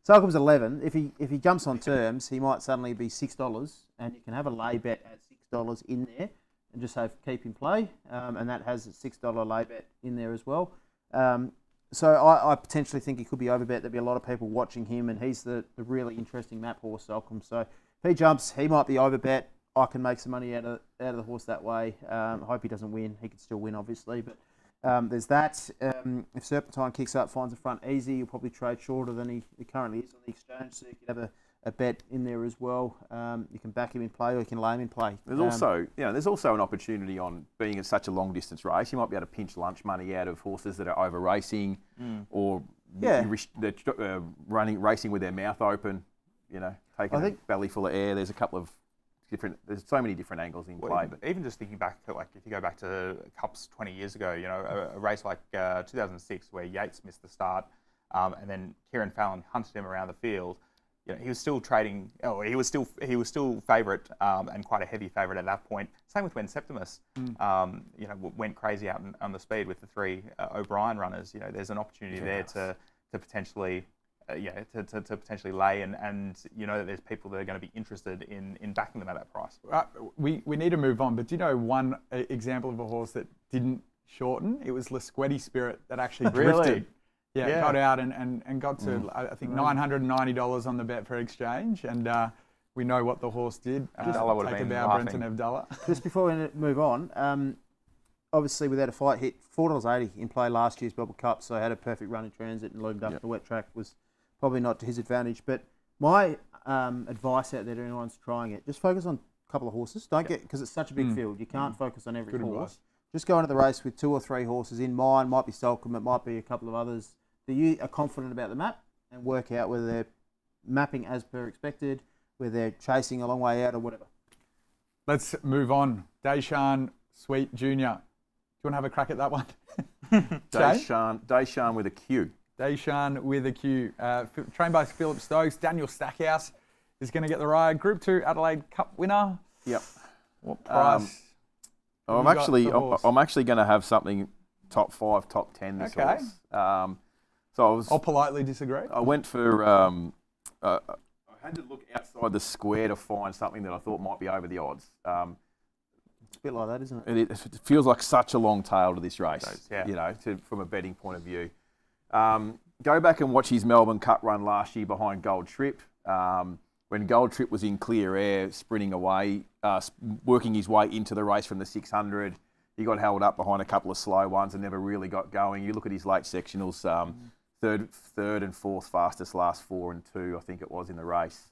Salcombe's 11. If he jumps on terms, he might suddenly be $6, and you can have a lay bet at $6 in there, and just say keep in play, and that has a $6 lay bet in there as well. So I potentially think he could be overbet. There'll be a lot of people watching him, and he's the really interesting map horse, Salcombe. So if he jumps, he might be overbet. I can make some money out of the horse that way. I hope he doesn't win. He could still win, obviously, but there's that. If Serpentine kicks up, finds the front easy, he'll probably trade shorter than he currently is on the exchange. So you could have a bet in there as well. You can back him in play, or you can lay him in play. There's also an opportunity on being in such a long distance race. You might be able to pinch lunch money out of horses that are over racing, or they're racing with their mouth open. Taking a belly full of air. There's a couple of there's so many different angles in play. But even just thinking back to, like, if you go back to Cups 20 years ago, a race like 2006 where Yates missed the start, and then Kieran Fallon hunted him around the field. He was still trading. He was still favourite, and quite a heavy favourite at that point. Same with when Septimus, went crazy out on the speed with the 3 O'Brien runners. There's an opportunity there to potentially. To potentially lay, and that there's people that are going to be interested in backing them at that price. We need to move on, but do you know one example of a horse that didn't shorten? It was 𝗃𝗏𝗏 Spirit that actually drifted. Yeah, got out and got to, I think, $990 on the Betfair exchange, and we know what the horse did. Take 𝗃𝗏𝗏𝗃𝗏𝗏𝗃𝗏𝗏. Just before we move on, obviously without a fight hit, $4.80 in play last year's Melbourne Cup, so had a perfect run in transit and loomed up the wet track. Was probably not to his advantage, but my advice out there to anyone's trying it, just focus on a couple of horses. Don't get, because it's such a big field, you can't focus on every horse. Advice. Just go into the race with 2 or 3 horses in mind. Might be Salcombe, it might be a couple of others that you are confident about the map, and work out whether they're mapping as per expected, whether they're chasing a long way out or whatever. Let's move on. Deshaun Sweet Jr. Do you want to have a crack at that one? Deshaun with a Q. Deshaun with a Q. Trained by Philip Stokes. Daniel Stackhouse is going to get the ride. Group 2 Adelaide Cup winner. Yep. What price? I'm actually going to have something top 5, top 10 this horse. I'll politely disagree. I went for. I had to look outside the square to find something that I thought might be over the odds. It's a bit like that, isn't it? It feels like such a long tail to this race. Yeah. From a betting point of view. Go back and watch his Melbourne Cup run last year behind Gold Trip. When Gold Trip was in clear air, sprinting away, working his way into the race from the 600, he got held up behind a couple of slow ones and never really got going. You look at his late sectionals, third and fourth fastest last 4 and 2, I think it was, in the race.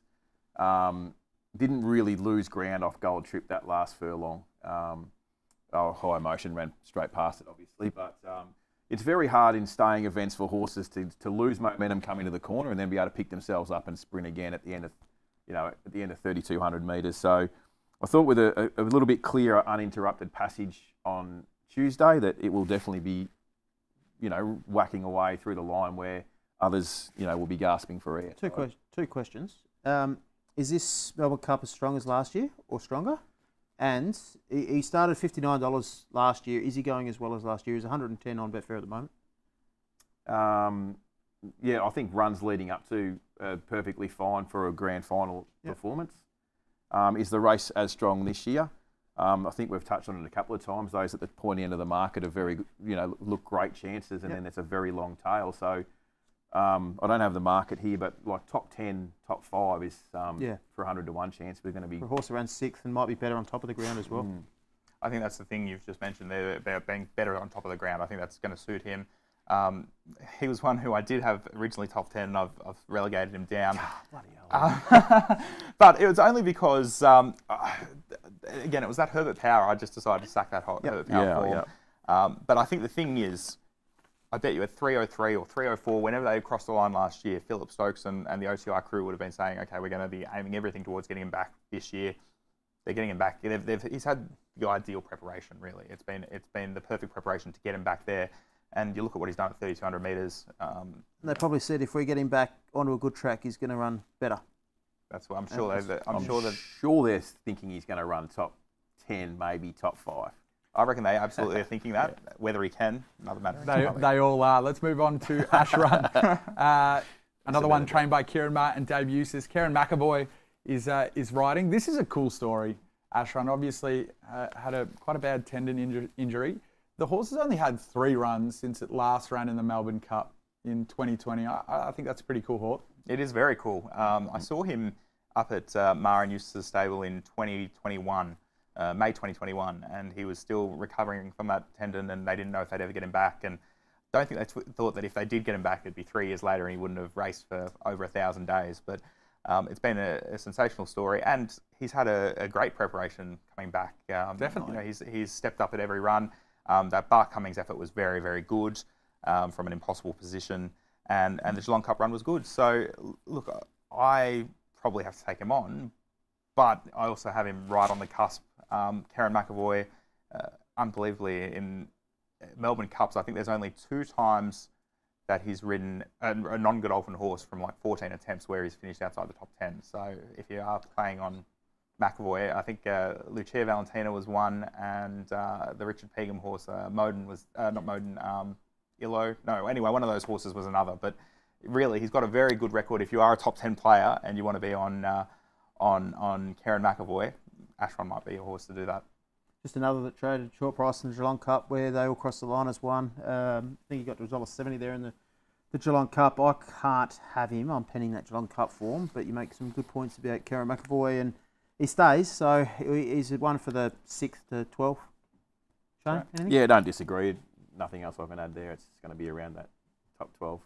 Didn't really lose ground off Gold Trip that last furlong. High Emotion ran straight past it, obviously, but it's very hard in staying events for horses to lose momentum coming to the corner and then be able to pick themselves up and sprint again at the end of 3,200 metres. So I thought with a little bit clearer, uninterrupted passage on Tuesday that it will definitely be, whacking away through the line where others, will be gasping for air. Two questions. Is this Melbourne Cup as strong as last year or stronger? And he started $59 last year. Is he going as well as last year? He's 110 on Betfair at the moment. I think runs leading up to perfectly fine for a grand final performance. Is the race as strong this year? I think we've touched on it a couple of times. Those at the pointy end of the market are very, look great chances, and then it's a very long tail. So I don't have the market here, but like top 10, top 5 is for 100 to 1 chance we're going to be. For a horse around 6th and might be better on top of the ground as well. I think that's the thing you've just mentioned there about being better on top of the ground. I think that's going to suit him. He was one who I did have originally top 10, and I've relegated him down. Bloody hell. But it was only because, again, it was that 𝗪𝗺𝗪𝗧. I just decided to sack that 𝗪𝗪𝗪𝗪𝗪 form. But I think the thing is, I bet you at 303 or 304, whenever they crossed the line last year, Philip Stokes and the OCI crew would have been saying, okay, we're going to be aiming everything towards getting him back this year. They're getting him back. He's had the ideal preparation, really. It's been the perfect preparation to get him back there. And you look at what he's done at 3,200 metres. They probably said if we get him back onto a good track, he's going to run better. That's what I'm sure. I'm sure they're thinking he's going to run top 10, maybe top 5. I reckon they absolutely are thinking that. Whether he can, another matter. They all are. Let's move on to Ashrun. Another one trained by 𝗃𝗏𝗧𝗃𝗏𝗧𝗃𝗏𝗧. 𝗃𝗏𝗏𝗧 is riding. This is a cool story. Ashrun obviously had quite a bad tendon injury. The horse has only had 3 runs since it last ran in the Melbourne Cup in 2020. I think that's a pretty cool horse. It is very cool. I saw him up at 𝗪𝗺 Eustace's stable in 2021, May 2021, and he was still recovering from that tendon, and they didn't know if they'd ever get him back. And I don't think they thought that if they did get him back, it'd be 3 years later and he wouldn't have raced for over 1,000 days. But it's been a sensational story, and he's had a great preparation coming back. Definitely. You know, he's stepped up at every run. That Bart Cummings effort was very, very good from an impossible position, and the Geelong Cup run was good. So, look, I probably have to take him on, but I also have him right on the cusp. 𝗃𝗏𝗏𝗧𝗃𝗏𝗧, unbelievably, in Melbourne Cups, I think there's only 2 times that he's ridden a non-Godolphin horse from like 14 attempts where he's finished outside the top 10. So if you are playing on McAvoy, I think 𝗪𝗺𝗃𝗏𝗃𝗏𝗧 Valentina was one, and the Richard Pegham horse, 𝗪𝗏𝗧 was, not 𝗪𝗏𝗧, 𝗪𝗺. No, anyway, one of those horses was another. But really, he's got a very good record. If you are a top 10 player and you want to be on 𝗃𝗏𝗏𝗧𝗃𝗏𝗏𝗧, Ashrun might be a horse to do that. Just another that traded short price in the Geelong Cup where they all crossed the line as one. I think he got to $1.70 there in the Geelong Cup. I can't have him. I'm penning that Geelong Cup form, but you make some good points about 𝗃𝗏𝗏𝗃𝗏𝗃𝗏𝗃, and he stays, so he's one for the 6th to 12th. Shane, anything? Yeah, don't disagree. Nothing else I can add there. It's going to be around that top 12.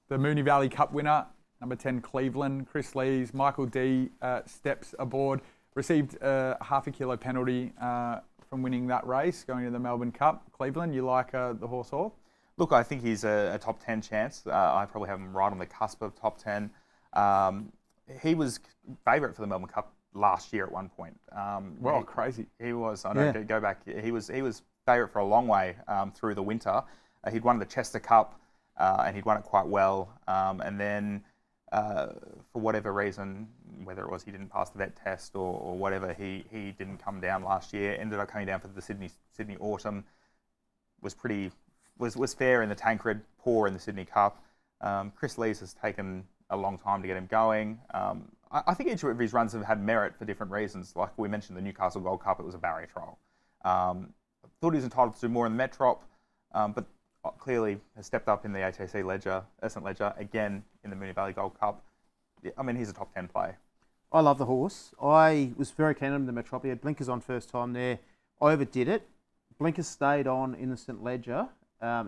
The Moonee Valley Cup winner, number 10 Cleveland, Chris Lees, Michael D steps aboard, received a half a kilo penalty from winning that race going into the Melbourne Cup. Cleveland, you like the horse all? Look, I think he's a top 10 chance. I probably have him right on the cusp of top 10. He was favourite for the Melbourne Cup last year at one point. Well, crazy. He was. I know. Go back. He was favourite for a long way through the winter. He'd won the Chester Cup and he'd won it quite well. And then for whatever reason, whether it was he didn't pass the vet test or whatever, he didn't come down last year. Ended up coming down for the Sydney Autumn. Was fair in the Tancred, poor in the Sydney Cup. Chris Lees has taken a long time to get him going. I think each of his runs have had merit for different reasons. Like we mentioned, the Newcastle Gold Cup, it was a barrier trial. Thought he was entitled to do more in the Metrop, but clearly has stepped up in the ATC Ledger, St Ledger, again in the Moonee Valley Gold Cup. I mean, he's a top 10 play. I love the horse. I was very keen on him in the Metrop. He had blinkers on first time there. I overdid it. Blinkers stayed on in the St Ledger.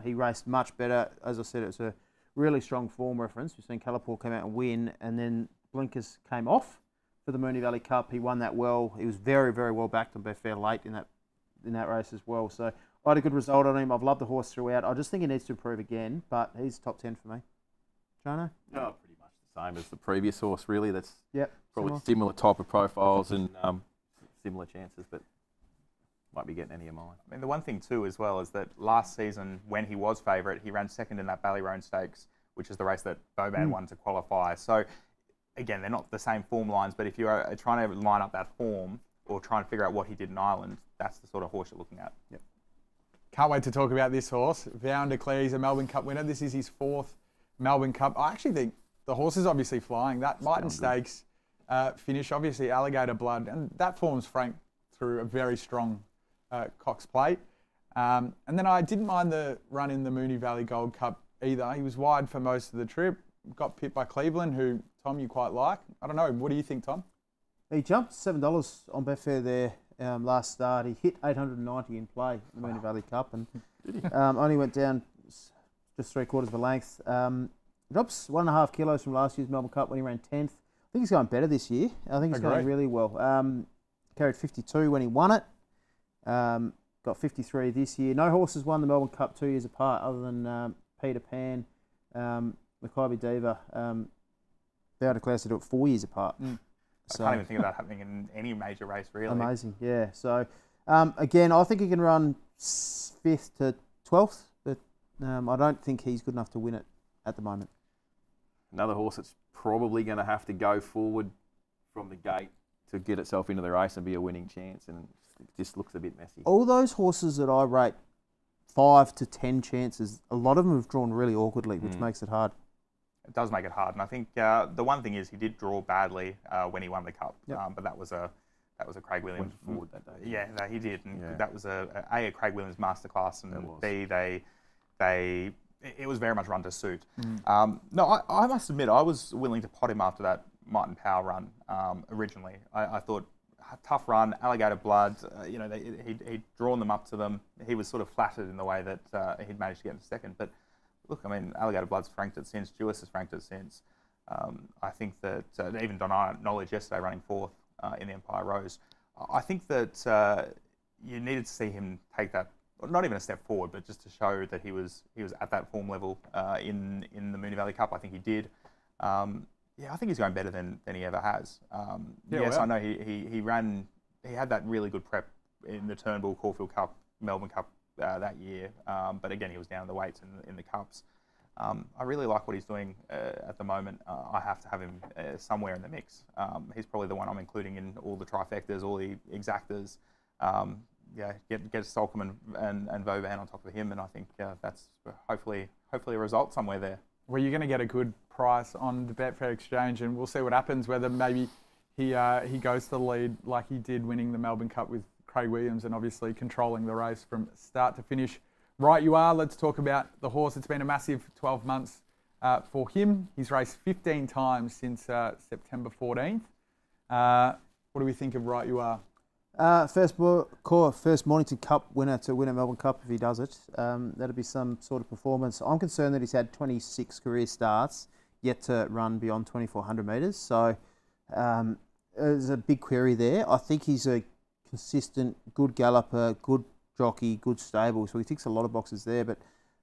He raced much better. As I said, it's a really strong form reference. We've seen 𝗃𝗏𝗏𝗃𝗏𝗃𝗏 come out and win, and then blinkers came off for the Moonee Valley Cup. He won that well. He was very, very well backed on Betfair late in that race as well. So I had a good result on him. I've loved the horse throughout. I just think he needs to improve again, but he's top 10 for me. Jono? Oh, pretty much the same as the previous horse, really. That's probably similar. similar type of profiles and similar chances, but might be getting any of mine. I mean, the one thing too as well is that last season when he was favourite, he ran second in that Ballyroan Stakes, which is the race that Vauban won to qualify. So again, they're not the same form lines, but if you are trying to line up that form or try and figure out what he did in Ireland, that's the sort of horse you're looking at. Yep. Can't wait to talk about this horse. 𝗃𝗏𝗏𝗃𝗏𝗃𝗏𝗃𝗏, he's a Melbourne Cup winner. This is his 4th Melbourne Cup. I actually think the horse is obviously flying. That Mighton Stakes finish, obviously Alligator Blood, and that form's franked through a very strong Cox plate. And then I didn't mind the run in the Moonee Valley Gold Cup either. He was wide for most of the trip. Got pipped by Cleveland, who, Tom, you quite like. I don't know. What do you think, Tom? He jumped $7 on Betfair there last start. He hit 890 in play in the Moonee Valley Cup and only went down just 3/4 of a length. Drops 1.5 kilos from last year's Melbourne Cup when he ran 10th. I think he's going better this year. I think he's going really well. Carried 52 when he won it. Got 53 this year. No horses won the Melbourne Cup 2 years apart other than Peter Pan, 𝗃𝗏𝗏𝗃𝗏𝗃𝗏𝗃𝗏𝗃𝗏𝗃𝗏 declares to do it 4 years apart. So, I can't even think of that happening in any major race, really. Amazing, yeah. So, again, I think he can run 5th to 12th, but I don't think he's good enough to win it at the moment. Another horse that's probably going to have to go forward from the gate to get itself into the race and be a winning chance, and it just looks a bit messy. All those horses that I rate 5 to 10 chances, a lot of them have drawn really awkwardly, which makes it hard. it does make it hard. And I think the one thing is he did draw badly when he won the Cup, Yep. but that was a Craig Williams forward that day. Yeah, no, he did, and Yeah. that was a Craig Williams masterclass, and It was. B it was very much run to suit. No, I must admit I was willing to pot him after that 𝗪𝗏𝗧𝗏 run originally. I thought tough run, alligator blood. He'd drawn them up to them. He was sort of flattered in the way that he'd managed to get into second. But look, I mean, alligator blood's franked it since. Jewess has franked it since. I think that even Knowledge yesterday running fourth in the Empire Rose. I think that you needed to see him take that, not even a step forward, but just to show that he was at that form level in the Moonee Valley Cup. I think he did. I think he's going better than he ever has. Yes, I know he had that really good prep in the Turnbull, Caulfield Cup, Melbourne Cup that year, but again he was down in the weights in the Cups. I really like what he's doing at the moment. I have to have him somewhere in the mix. He's probably the one I'm including in all the trifectas, all the exactas. Get 𝗃𝗂𝗽𝗃𝗃𝗃 and Vauban on top of him, and I think that's hopefully a result somewhere there. Well, you're going to get a good price on the Betfair exchange, and we'll see what happens, whether maybe he goes to the lead like he did winning the Melbourne Cup with Craig Williams and obviously controlling the race from start to finish. Right you are, let's talk about the horse. It's been a massive 12 months for him. He's raced 15 times since September 14th. What do we think of Right You Are? First Mornington Cup winner to win a Melbourne Cup if he does it. That'll be some sort of performance. I'm concerned that he's had 26 career starts, yet to run beyond 2,400 metres. So there's a big query there. I think he's a consistent, good galloper, good jockey, good stable. So he ticks a lot of boxes there, but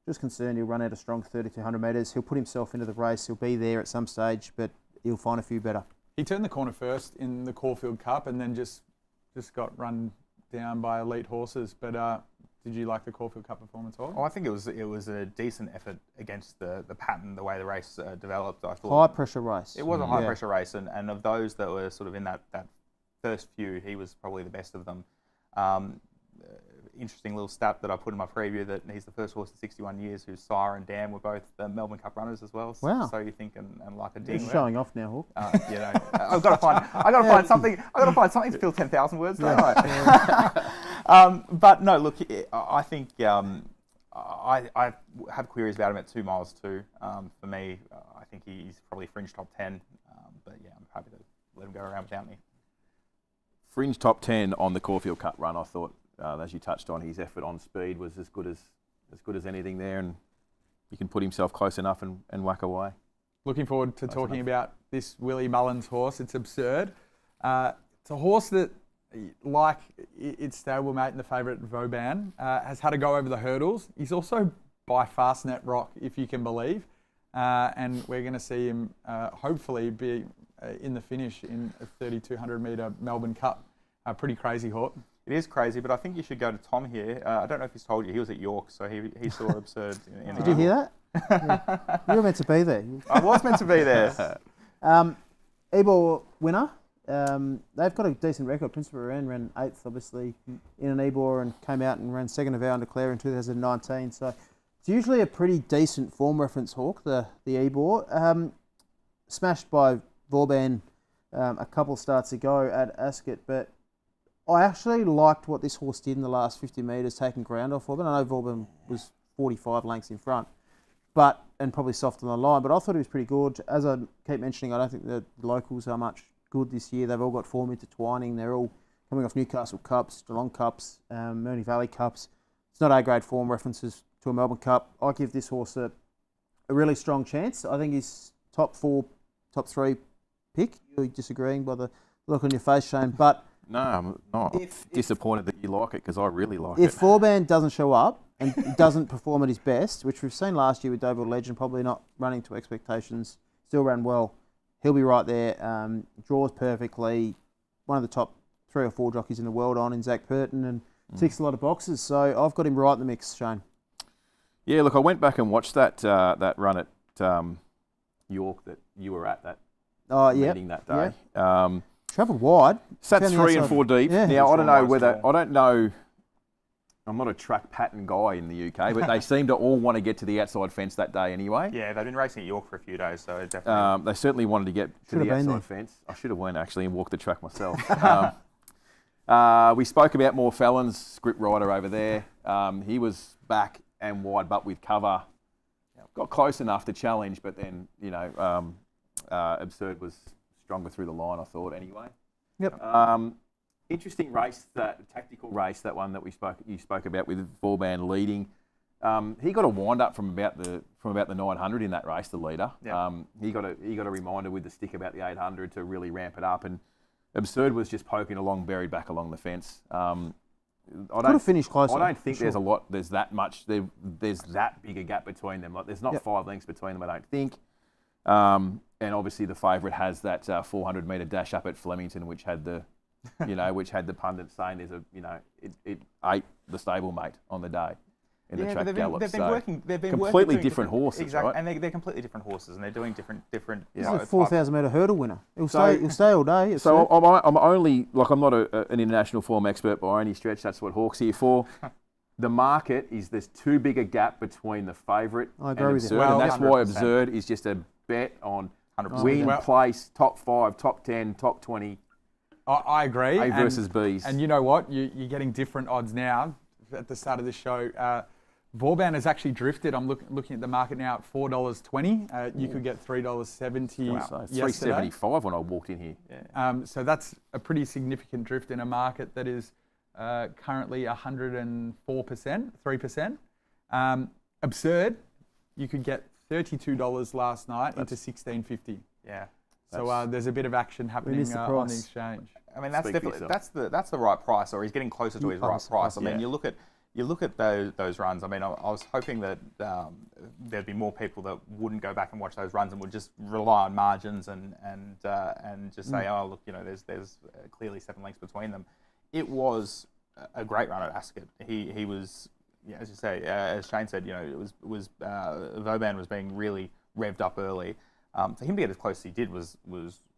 just concerned he'll run out a strong 3,200 metres. He'll put himself into the race. He'll be there at some stage, but he'll find a few better. He turned the corner first in the Caulfield Cup and then just got run down by elite horses. But did you like the Caulfield Cup performance? Oh, I think it was a decent effort against the pattern, the way the race developed. I thought High pressure race. It was a high pressure race, and of those that were sort of in that first few, he was probably the best of them. Interesting little stat that I put in my preview that he's the first horse in 61 years whose sire and dam were both Melbourne Cup runners as well. Wow! So you think and like a ding. He's showing off now, Hawk. I've got to find something. I've got to find something to fill 10,000 words. Don't I? But no, look, I think I have queries about him at 2 miles too. For me, I think he's probably fringe top 10. But yeah, I'm happy to let him go around without me. Fringe top 10 on the Caulfield Cup run. I thought, as you touched on, his effort on speed was as good as anything there, and he can put himself close enough and whack away. Looking forward to talking about this 𝗃𝗏𝗧𝗏 horse. It's absurd. It's a horse that, like its stablemate and the favourite Vauban, has had to go over the hurdles. He's also by Fastnet Rock, if you can believe, and we're going to see him hopefully be in the finish in a 3,200 metre Melbourne Cup. Pretty crazy, Hawk. It is crazy, but I think you should go to Tom here. I don't know if he's told you, he was at York, so he saw absurd. Did you hear that? Yeah. You were meant to be there. I was meant to be there. 𝗃𝗏𝗧𝗏 winner. They've got a decent record. Principal ran 8th, obviously, in an 𝗃𝗏𝗧 and came out and ran 2nd of 𝗃𝗏𝗧𝗏 and 𝗃𝗏𝗧 in 2019. So it's usually a pretty decent form reference, Hawk, the 𝗃𝗏𝗧𝗏. Smashed by Vauban a couple starts ago at Ascot, but I actually liked what this horse did in the last 50 metres, taking ground off Vauban. I know Vauban was 45 lengths in front, and probably soft on the line, but I thought he was pretty good. As I keep mentioning, I don't think the locals are much good this year. They've all got form intertwining. They're all coming off Newcastle Cups, Geelong Cups, Moonee Valley Cups. It's not A-grade form references to a Melbourne Cup. I give this horse a really strong chance. I think he's top 4, top 3 pick. You're disagreeing by the look on your face, Shane, but No, I'm not disappointed that you like it, because I really like if it. Vauban doesn't show up and doesn't perform at his best, which we've seen last year with 𝗃𝗏𝗏𝗏 Legend, probably not running to expectations, still ran well, he'll be right there. Draws perfectly, one of the top 3 or 4 jockeys in the world in 𝗃𝗏𝗏𝗏, and ticks a lot of boxes. So I've got him right in the mix, Shane. Yeah, look, I went back and watched that run at York that you were at that meeting that day. Travelled wide. Sat 3 and 4 deep. Yeah. Now I don't know I'm not a track pattern guy in the UK, but they seem to all want to get to the outside fence that day anyway. Yeah, they've been racing at York for a few days, so definitely. They certainly wanted to get to the outside fence. I should have went actually and walked the track myself. We spoke about more Felons, script rider over there. He was back and wide, but with cover. Got close enough to challenge, but then, 𝗵𝗺𝗘𝗍 was stronger through the line, I thought, anyway. Yep. Interesting race, that tactical race, that one that you spoke about with Vauban leading. He got a wind up from about the 900 in that race, the leader. Yep. He got a reminder with the stick about the 800 to really ramp it up, and 𝗵𝗺𝗇 was just poking along, buried back along the fence. Could have finished closer. I don't think there's that much. There's that big a gap between them. Like, there's not 5 lengths between them, I don't think. And obviously the favourite has that 400-metre dash up at Flemington, which had the pundits saying it ate the stablemate on the day in the track gallop. They've been working completely different horses, exactly, right? and they're completely different horses, and they're doing different. He's a 4,000-metre hurdle winner. He'll stay all day. So I'm only I'm not an international form expert by any stretch. That's what Hawk's here for. The market is there's too big a gap between the favourite and 𝗵𝗺𝗇, and that's why 𝗵𝗺𝗇 is just a bet on 100%. win, place, top 5, top 10, top 20. I agree. A versus Bs. And you know what? You're getting different odds now. At the start of the show, Vauban has actually drifted. I'm looking at the market now at $4.20. You could get $3.70 yesterday. $3.75 when I walked in here. Yeah. So that's a pretty significant drift in a market that is currently 104%, 3%. 𝗵𝗺𝗇, you could get $32 last night into $16.50. Yeah. So there's a bit of action happening on the exchange. I mean, that's definitely that's the right price, or he's getting closer to his right price. I mean, you look at those runs. I mean, I was hoping that there'd be more people that wouldn't go back and watch those runs and would just rely on margins and just say, oh look, there's clearly 7 lengths between them. It was a great run at Ascot. He was, as you say, as Shane said, Vauban was being really revved up early. For him to get as close as he did was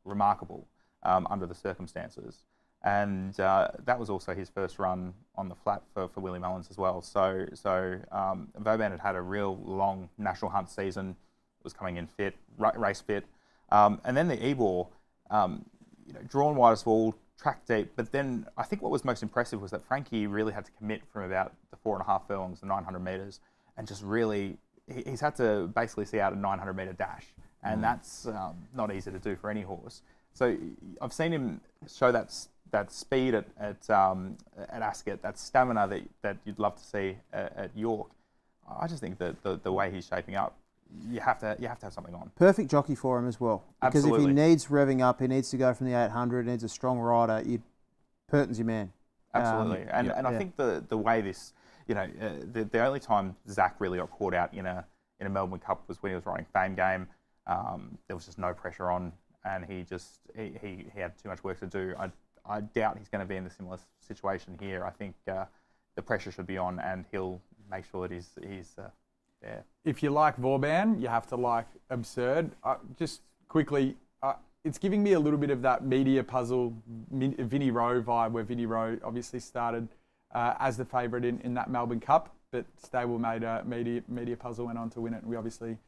remarkable under the circumstances. And that was also his first run on the flat for Willie Mullins as well. So Vauban had a real long national hunt season, was coming in fit, race fit. And then the 𝗃𝗺𝗺, drawn wide as wall, track deep. But then I think what was most impressive was that Frankie really had to commit from about the 4.5 furlongs, the 900 metres, and just really, he's had to basically see out a 900-metre dash. And that's not easy to do for any horse. So I've seen him show that speed at Ascot, that stamina that you'd love to see at York. I just think that the way he's shaping up, you have to have something on. Perfect jockey for him as well. Because Absolutely. if he needs revving up, he needs to go from the 800, needs a strong rider, 𝗵𝗺𝗇's your man. Absolutely. I think the way this, the only time Zach really got caught out in a Melbourne Cup was when he was riding Fame Game. There was just no pressure on, and he had too much work to do. I doubt he's going to be in a similar situation here. I think the pressure should be on, and he'll make sure that he's there. If you like Vauban, you have to like 𝗵𝗺𝗇. Just quickly, it's giving me a little bit of that media puzzle, Vinnie Rowe vibe, where Vinnie Rowe obviously started as the favourite in that Melbourne Cup, but stablemate media puzzle went on to win it, and we obviously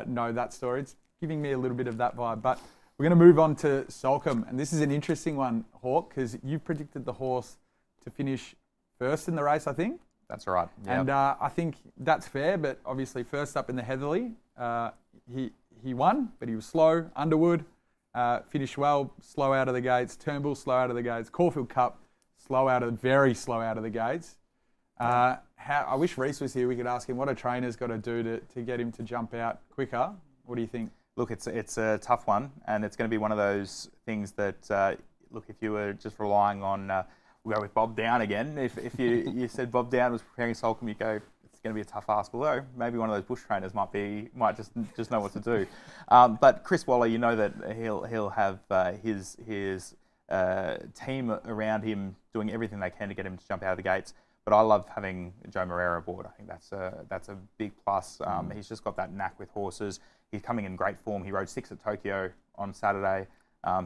know that story. It's giving me a little bit of that vibe. But we're going to move on to Soulcombe, and this is an interesting one, Hawk, because you predicted the horse to finish first in the race, I think. That's right. Yep. And I think that's fair, but obviously first up in the Heatherly, he won, but he was slow. Underwood finished well, slow out of the gates. Turnbull, slow out of the gates. Caulfield Cup, very slow out of the gates. I wish Reese was here. We could ask him what a trainer's got to do to get him to jump out quicker. What do you think? Look, it's a tough one, and it's going to be one of those things that, look, if you were just relying on, we'll go with Bob Down again. If you said Bob Down was preparing Soulcombe, you go, it's going to be a tough ask. Although maybe one of those bush trainers might just know what to do. But Chris Waller, you know that he'll have his team around him doing everything they can to get him to jump out of the gates. But I love having Joe 𝗵𝗺𝗺 aboard. I think that's a big plus. He's just got that knack with horses. He's coming in great form. He rode 6 at Tokyo on Saturday.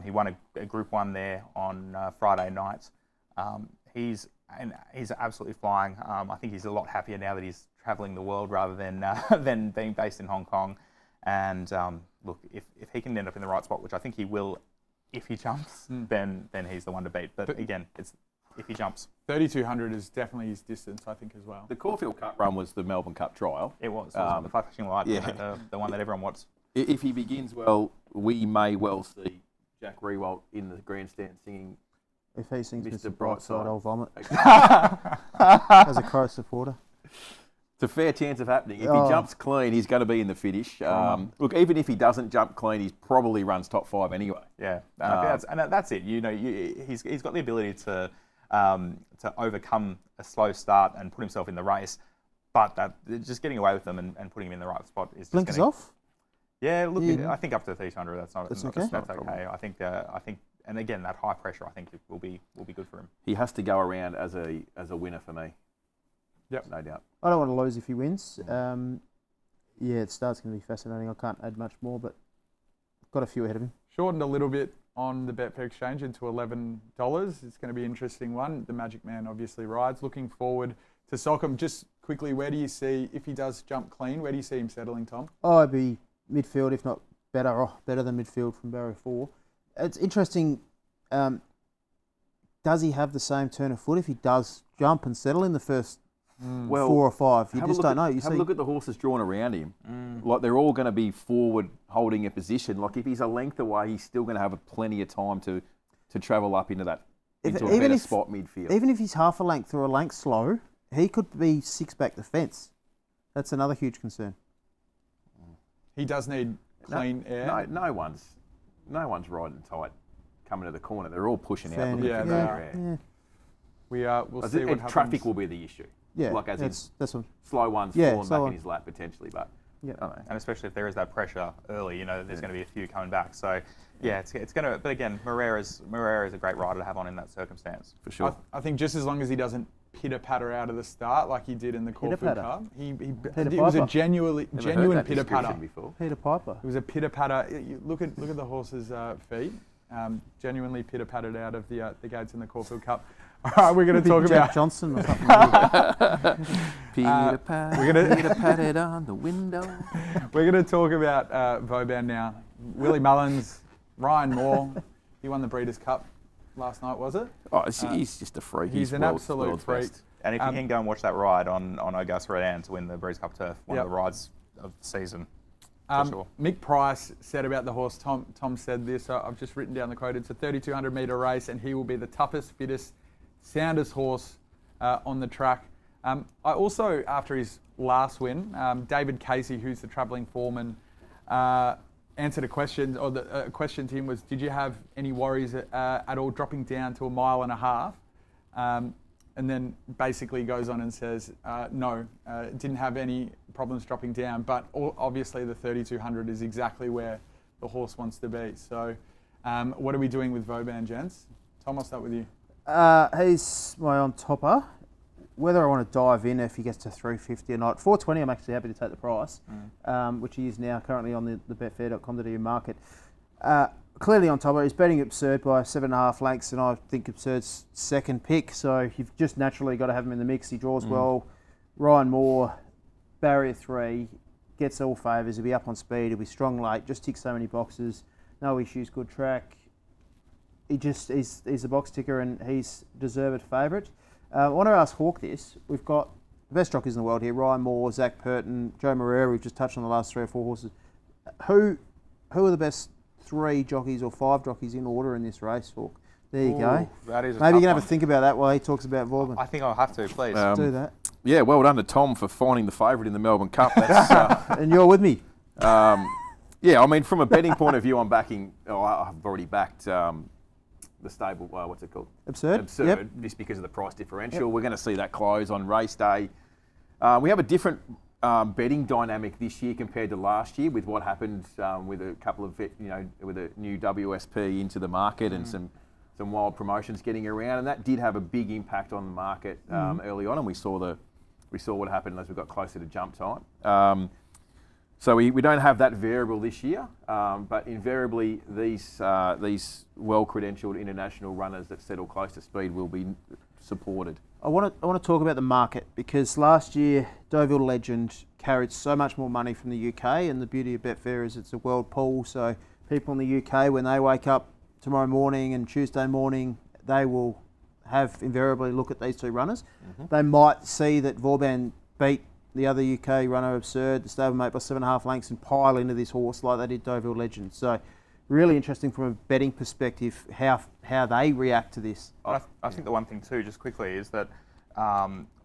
He won a Group 1 there on Friday night. He's and he's absolutely flying. I think he's a lot happier now that he's travelling the world rather than than being based in Hong Kong. And look, if he can end up in the right spot, which I think he will, if he jumps, then he's the one to beat. But again, it's if he jumps. 3,200 is definitely his distance, I think, as well. The Caulfield Cup run was the Melbourne Cup trial. It was the fly fishing light, the one that everyone wants. If he begins well, we may well see Jack Riewoldt in the grandstand singing. If he sings Mr. Mr. Brightside, I'll vomit. Okay. As a Crow supporter. It's a fair chance of happening. If he jumps clean, he's going to be in the finish. Look, even if he doesn't jump clean, he probably runs top 5 anyway. Yeah, that's it. You know, he's got the ability to overcome a slow start and put himself in the race, but just getting away with them and putting him in the right spot is just Blinkers off? Yeah, look, I think up to 300, that's okay. That's okay. I think, and again, that high pressure, I think it will be good for him. He has to go around as a winner for me. Yep, no doubt. I don't want to lose if he wins. It starts going to be fascinating. I can't add much more, but got a few ahead of him. Shortened a little bit on the Betfair exchange into $11. It's going to be an interesting one. The Magic Man obviously rides. Looking forward to Sock'em. Just quickly, where do you see, if he does jump clean, where do you see him settling, Tom? Oh, it'd be midfield, if not better. Better than midfield from barrier 4. It's interesting. Does he have the same turn of foot if he does jump and settle in the first 4 or 5? You just don't know. Have a look at the horses drawn around him. Like, they're all going to be forward holding a position. Like, if he's a length away, he's still going to have plenty of time to travel up into that into a better spot midfield. Even if he's half a length or a length slow, he could be 6 back the fence. That's another huge concern. He does need clean air. No one's riding tight coming to the corner. They're all pushing out. Yeah, they are. We'll see what happens. Traffic will be the issue. Yeah, like as that's what, slow ones falling back in his lap potentially, but yeah, and especially if there is that pressure early, you know, there's going to be a few coming back. So it's going to. But again, `𝗲𝗏𝗼 is a great rider to have on in that circumstance for sure. I think just as long as he doesn't pitter-patter out of the start like he did in the Caulfield Cup, it was a genuine pitter-patter. Peter Piper. It was a pitter-patter. Look at the horse's feet. Genuinely pitter-pattered out of the gates in the Caulfield Cup. All right, we're going to talk Jack about Johnson or something. Pitter-patted on the window. We're going to talk about Vauban now. Willie Mullins, Ryan Moore. He won the Breeders' Cup last night, was it? Oh, he's just a freak. He's an absolute freak. Best. And if you can go and watch that ride on 𝗏𝗏𝗏𝗏 to win the Breeders' Cup turf, one of the rides of the season. Sure. Mick Price said about the horse, Tom said this, I've just written down the quote, it's a 3,200 metre race and he will be the toughest, fittest, soundest horse on the track. I also, after his last win, David Casey, who's the travelling foreman, answered a question, or the question to him was, did you have any worries at all dropping down to 1.5 miles? And then basically goes on and says, no, didn't have any problems dropping down, but obviously the 3,200 is exactly where the horse wants to be. So what are we doing with Vauban, gents? Tom, I'll start with you. He's my on-topper. Whether I want to dive in if he gets to 350 or not, 420 I'm actually happy to take the price, which he is now currently on the betfair.com.au market. Clearly on top of it, he's beating Absurd by 7.5 lengths, and I think Absurd's second pick, so you've just naturally got to have him in the mix. He draws well. Ryan Moore, barrier 3, gets all favours. He'll be up on speed. He'll be strong late. Just ticks so many boxes. No issues. Good track. He's a box ticker, and he's deserved favourite. I want to ask Hawk this. We've got the best jockeys in the world here: Ryan Moore, Zach Purton, Joe Moreira. We've just touched on the last 3 or 4 horses. Who are the best 3 jockeys or 5 jockeys in order in this race, Hawk? There you go. That is Maybe you can have a think about that while he talks about Vauban. I think I'll have to, please. Do that. Yeah, well done to Tom for finding the favourite in the Melbourne Cup. That's, and you're with me. Yeah, I mean, from a betting point of view, I'm backing. I've already backed the stable. What's it called? Absurd. Absurd. Just because of the price differential. We're going to see that close on race day. We have a different betting dynamic this year compared to last year with what happened with a couple of with a new WSP into the market and some wild promotions getting around, and that did have a big impact on the market early on, and we saw what happened as we got closer to jump time. So we don't have that variable this year, but invariably these well-credentialed international runners that settle close to speed will be supported. I want to talk about the market, because last year Deauville Legend carried so much more money from the UK, and the beauty of Betfair is it's a world pool, so people in the UK, when they wake up tomorrow morning and Tuesday morning, they will have invariably look at these two runners. They might see that Vauban beat the other UK runner 𝗪𝗺𝗧, the stablemate, by 7.5 lengths, and pile into this horse like they did Deauville Legend. So really interesting from a betting perspective how they react to this. I think the one thing too, just quickly, is that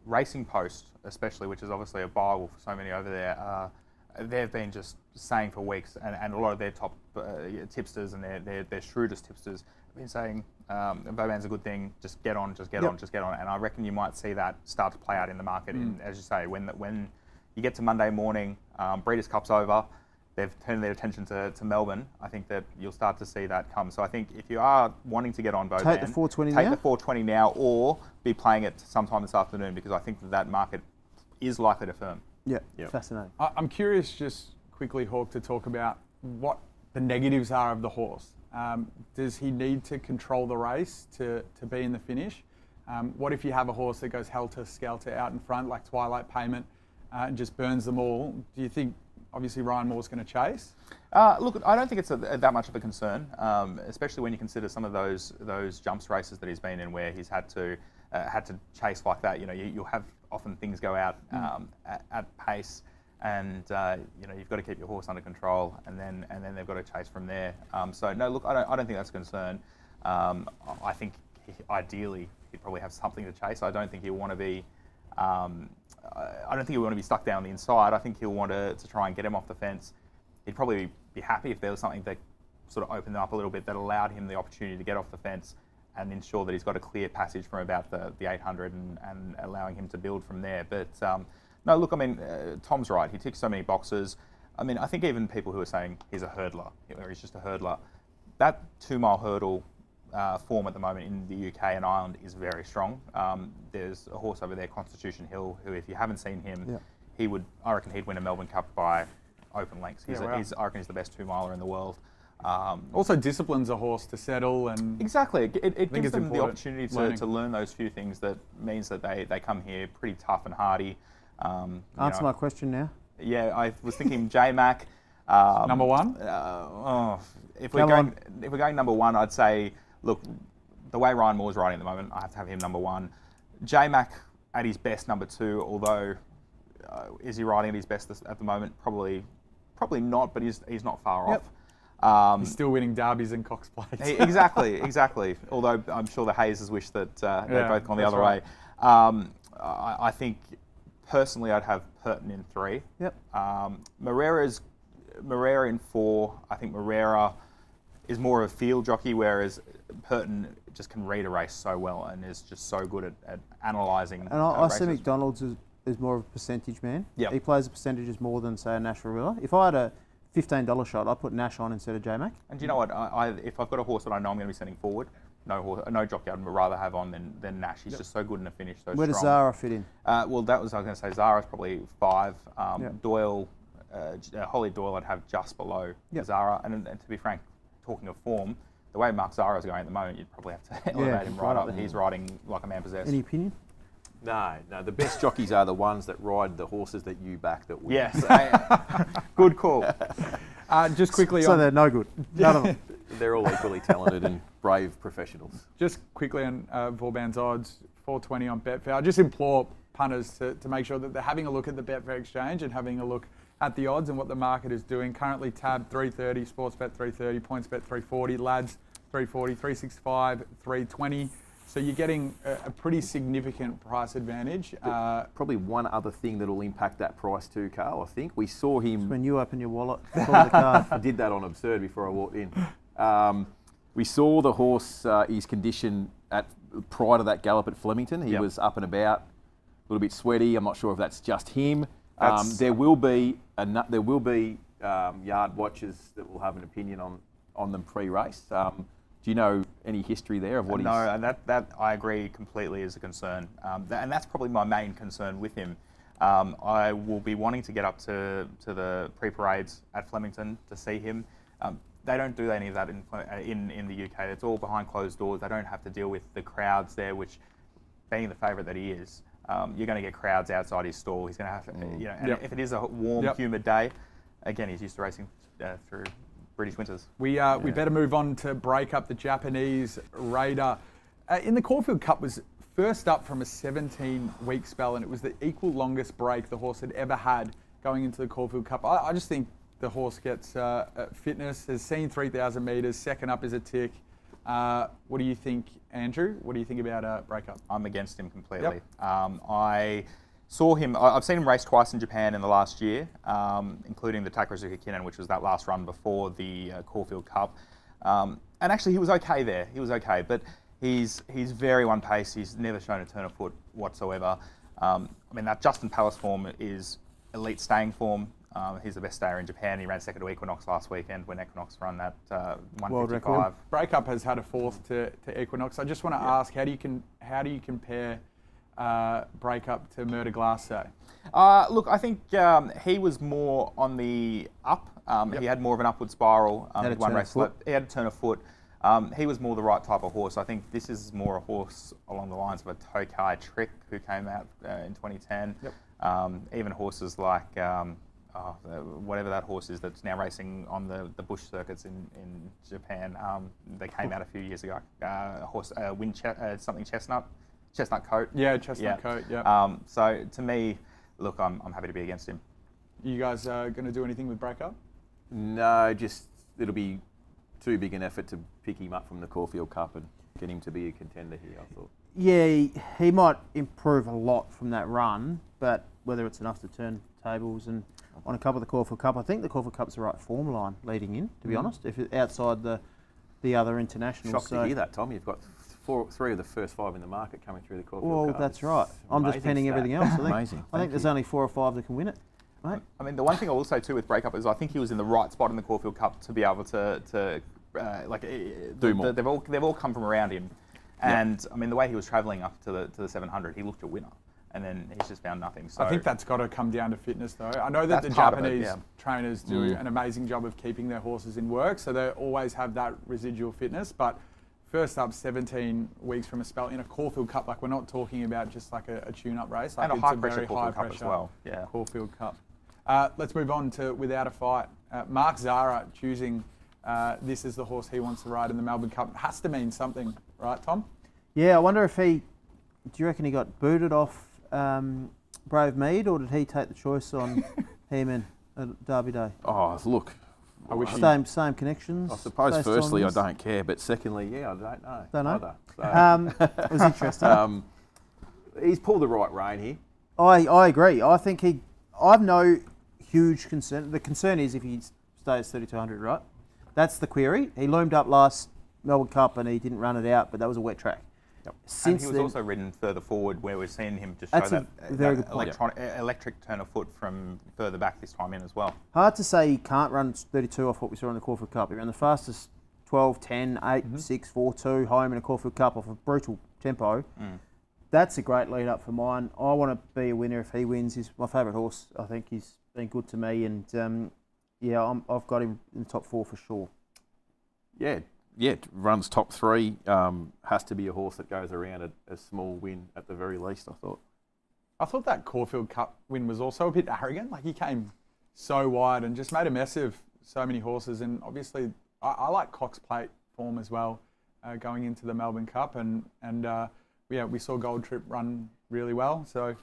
Racing Post, especially, which is obviously a Bible for so many over there, they've been just saying for weeks, and a lot of their top tipsters and their shrewdest tipsters have been saying Vauban's a good thing, just get on. And I reckon you might see that start to play out in the market, as you say, when you get to Monday morning, Breeders' Cup's over, they've turned their attention to Melbourne. I think that you'll start to see that come. So I think if you are wanting to get on Vauban, Take the 420 take now? the 420 now, or be playing it sometime this afternoon, because I think that market is likely to firm. Yeah, Yep. fascinating. I'm curious, just quickly, Hawk, to talk about what the negatives are of the horse. Does he need to control the race to be in the finish? What if you have a horse that goes helter-skelter out in front, like Twilight Payment, and just burns them all? Do you think, obviously, Ryan Moore's going to chase? Look, I don't think it's that much of a concern, especially when you consider some of those jumps races that he's been in, where he's had to chase like that. You know, you'll have often things go out at pace, and you've got to keep your horse under control, and then they've got to chase from there. So no, look, I don't think that's a concern. I think ideally he'd probably have something to chase. I don't think he'll want to be. I don't think he'll want to be stuck down the inside. I think he'll want to try and get him off the fence. He'd probably be happy if there was something that sort of opened him up a little bit, that allowed him the opportunity to get off the fence and ensure that he's got a clear passage from about the 800 and allowing him to build from there. But no, look, I mean, Tom's right. He ticks so many boxes. I mean, I think even people who are saying he's a hurdler, or he's just a hurdler, that 2 mile hurdle form at the moment in the UK and Ireland is very strong. There's a horse over there, Constitution Hill, who, if you haven't seen him, I reckon he'd win a Melbourne Cup by open lengths. I reckon he's the best 2 miler in the world. Also disciplines a horse to settle, and exactly, it gives them the opportunity to learn those few things. That means that they come here pretty tough and hardy. Answer my question now. Yeah, I was thinking 𝗪𝗪𝗧. Number one? If we're going number one, I'd say, look, the way Ryan Moore's riding at the moment, I have to have him number one. 𝗪𝗪𝗧 at his best, number two, although is he riding at his best at the moment? Probably not, but he's not far off. He's still winning derbies and Cox Plates. Exactly. Although I'm sure the Hayes wish that they'd both gone the other way. I think personally I'd have 𝗏𝗏𝗏 in 3. Yep. 𝗪𝗏𝗏 in 4. I think 𝗪𝗏𝗏 is more of a field jockey, whereas 𝗏𝗏𝗏 just can read a race so well and is just so good at analysing. And I see McDonald's is more of a percentage man. Yep. He plays the percentages more than, say, a Nash Rouilla. If I had a $15 shot, I'd put Nash on instead of 𝗪𝗪𝗏. And do you know what? If I've got a horse that I know I'm going to be sending forward, no jockey I'd rather have on than Nash. He's just so good in the finish, so Where strong. does Zara fit in? Well, I was going to say Zara's probably 5. Doyle, Holly Doyle, I'd have just below Zara. And to be frank, talking of form, the way Mark Zara's going at the moment, you'd probably have to elevate him right up. He's riding like a man possessed. Any opinion? No. The best jockeys are the ones that ride the horses that you back that win. Yes. Good call. Just quickly So on, they're no good. None of them. They're all equally talented and brave professionals. just quickly on Vauban's odds, 420 on Betfair. I just implore punters to make sure that they're having a look at the Betfair exchange and having a look at the odds and what the market is doing. Currently Tab 330, Sportsbet 330, PointsBet 340, Lads 340, 365, 320. So you're getting a pretty significant price advantage. Probably one other thing that will impact that price too, Karl, I think. We saw him... When you open your wallet, pull the card. I did that on 𝗪𝗺𝗏𝗏 before I walked in. We saw the horse, his condition prior to that gallop at Flemington. He was up and about, a little bit sweaty. I'm not sure if that's just him. There will be yard watchers that will have an opinion on them pre-race. Do you know any history there of what he's... No, and that I agree completely is a concern. And that's probably my main concern with him. I will be wanting to get up to the pre-parades at Flemington to see him. They don't do any of that in the UK. It's all behind closed doors. They don't have to deal with the crowds there, which being the favourite that he is, you're going to get crowds outside his stall. He's going to have, and if it is a warm, humid day, again, he's used to racing through British winters. We better move on to break up the Japanese Raider. In the Caulfield Cup was first up from a 17-week spell, and it was the equal longest break the horse had ever had going into the Caulfield Cup. I just think the horse gets fitness, has seen 3,000 metres, second up is a tick. What do you think, Andrew? What do you think about breakup? I'm against him completely. I saw him, I've seen him race twice in Japan in the last year, including the Takarazuka Kinnan, which was that last run before the Caulfield Cup. And actually he was okay there, but he's very one pace, he's never shown a turn of foot whatsoever. I mean, that Justin Palace form is elite staying form. He's the best stayer in Japan. He ran second to Equinox last weekend when Equinox run that 155. Breakup has had a fourth to Equinox. I just want to ask, how do you compare Breakup to 𝗪𝗛𝗧? Look, I think he was more on the up. He had more of an upward spiral. He had a turn of foot. He was more the right type of horse. I think this is more a horse along the lines of a 𝗃𝗃𝗃 who came out in 2010. Even horses like whatever that horse is that's now racing on the bush circuits in Japan. They came out a few years ago. Something chestnut coat. Yeah, chestnut coat. Yeah. So to me, look, I'm happy to be against him. You guys going to do anything with breakup? No, just it'll be too big an effort to pick him up from the Caulfield Cup and get him to be a contender here, I thought. Yeah, he might improve a lot from that run, but whether it's enough to turn tables and on a couple of the Caulfield Cup, I think the Caulfield Cup's the right form line leading in, to be honest, if it's outside the other internationals. Shocked to hear that, Tom. You've got three of the first five in the market coming through the Caulfield Cup. Well, that's right. I'm just penning everything else. I think there's only 4 or 5 that can win it. Right? I mean, the one thing I will say too with breakup is I think he was in the right spot in the Caulfield Cup to be able to do more. They've all come from around him, and I mean the way he was travelling up to the 700, he looked a winner, and then he's just found nothing. So I think that's got to come down to fitness, though. I know that the Japanese trainers do an amazing job of keeping their horses in work, so they always have that residual fitness. But first up, 17 weeks from a spell in a Caulfield Cup, like we're not talking about just like a tune-up race, like and it's a a very high Caulfield Cup as well. Yeah, Caulfield Cup. Let's move on to Without a Fight. Mark Zahra choosing this is the horse he wants to ride in the Melbourne Cup. It has to mean something, right, Tom? Yeah, I wonder if do you reckon he got booted off Brave Mead, or did he take the choice on him at Derby Day? Oh, look. I wish same connections. I suppose firstly I don't care, but secondly, I don't know. Don't know. Either, so. It was interesting. He's pulled the right rein here. I agree. I think I've no huge concern. The concern is if he stays 3,200, right? That's the query. He loomed up last Melbourne Cup and he didn't run it out, but that was a wet track. And he was also ridden further forward, where we're seeing him just show that electric turn of foot from further back this time in as well. Hard to say he can't run 32 off what we saw in the Caulfield Cup. He ran the fastest 12, 10, 8, 6, 4, 2 home in a Caulfield Cup off a brutal tempo. That's a great lead up for mine. I want to be a winner if he wins. He's my favourite horse. I think he's been good to me, and I've got him in the top 4 for sure. Yeah, runs top 3. Has to be a horse that goes around a small win at the very least, I thought. I thought that Caulfield Cup win was also a bit arrogant. Like he came so wide and just made a mess of so many horses. And obviously, I like Cox Plate form as well going into the Melbourne Cup. And we saw Gold Trip run really well. So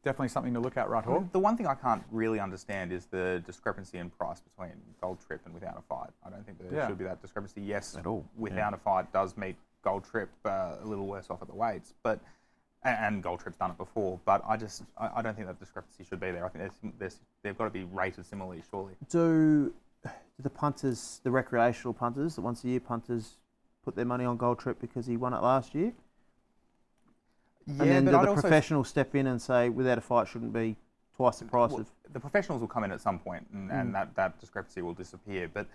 definitely something to look at, right, Hawk? The one thing I can't really understand is the discrepancy in price between Gold Trip and Without a Fight. I don't think there should be that discrepancy. Yes, at all. Without a Fight does meet Gold Trip a little worse off at the weights, and Gold Trip's done it before. But I don't think that discrepancy should be there. I think they've got to be rated similarly, surely. Do the punters, the recreational punters, the once-a-year punters, put their money on Gold Trip because he won it last year? Yeah, and then but do the professionals step in and say Without a Fight shouldn't be twice the price of... The professionals will come in at some point and that discrepancy will disappear. But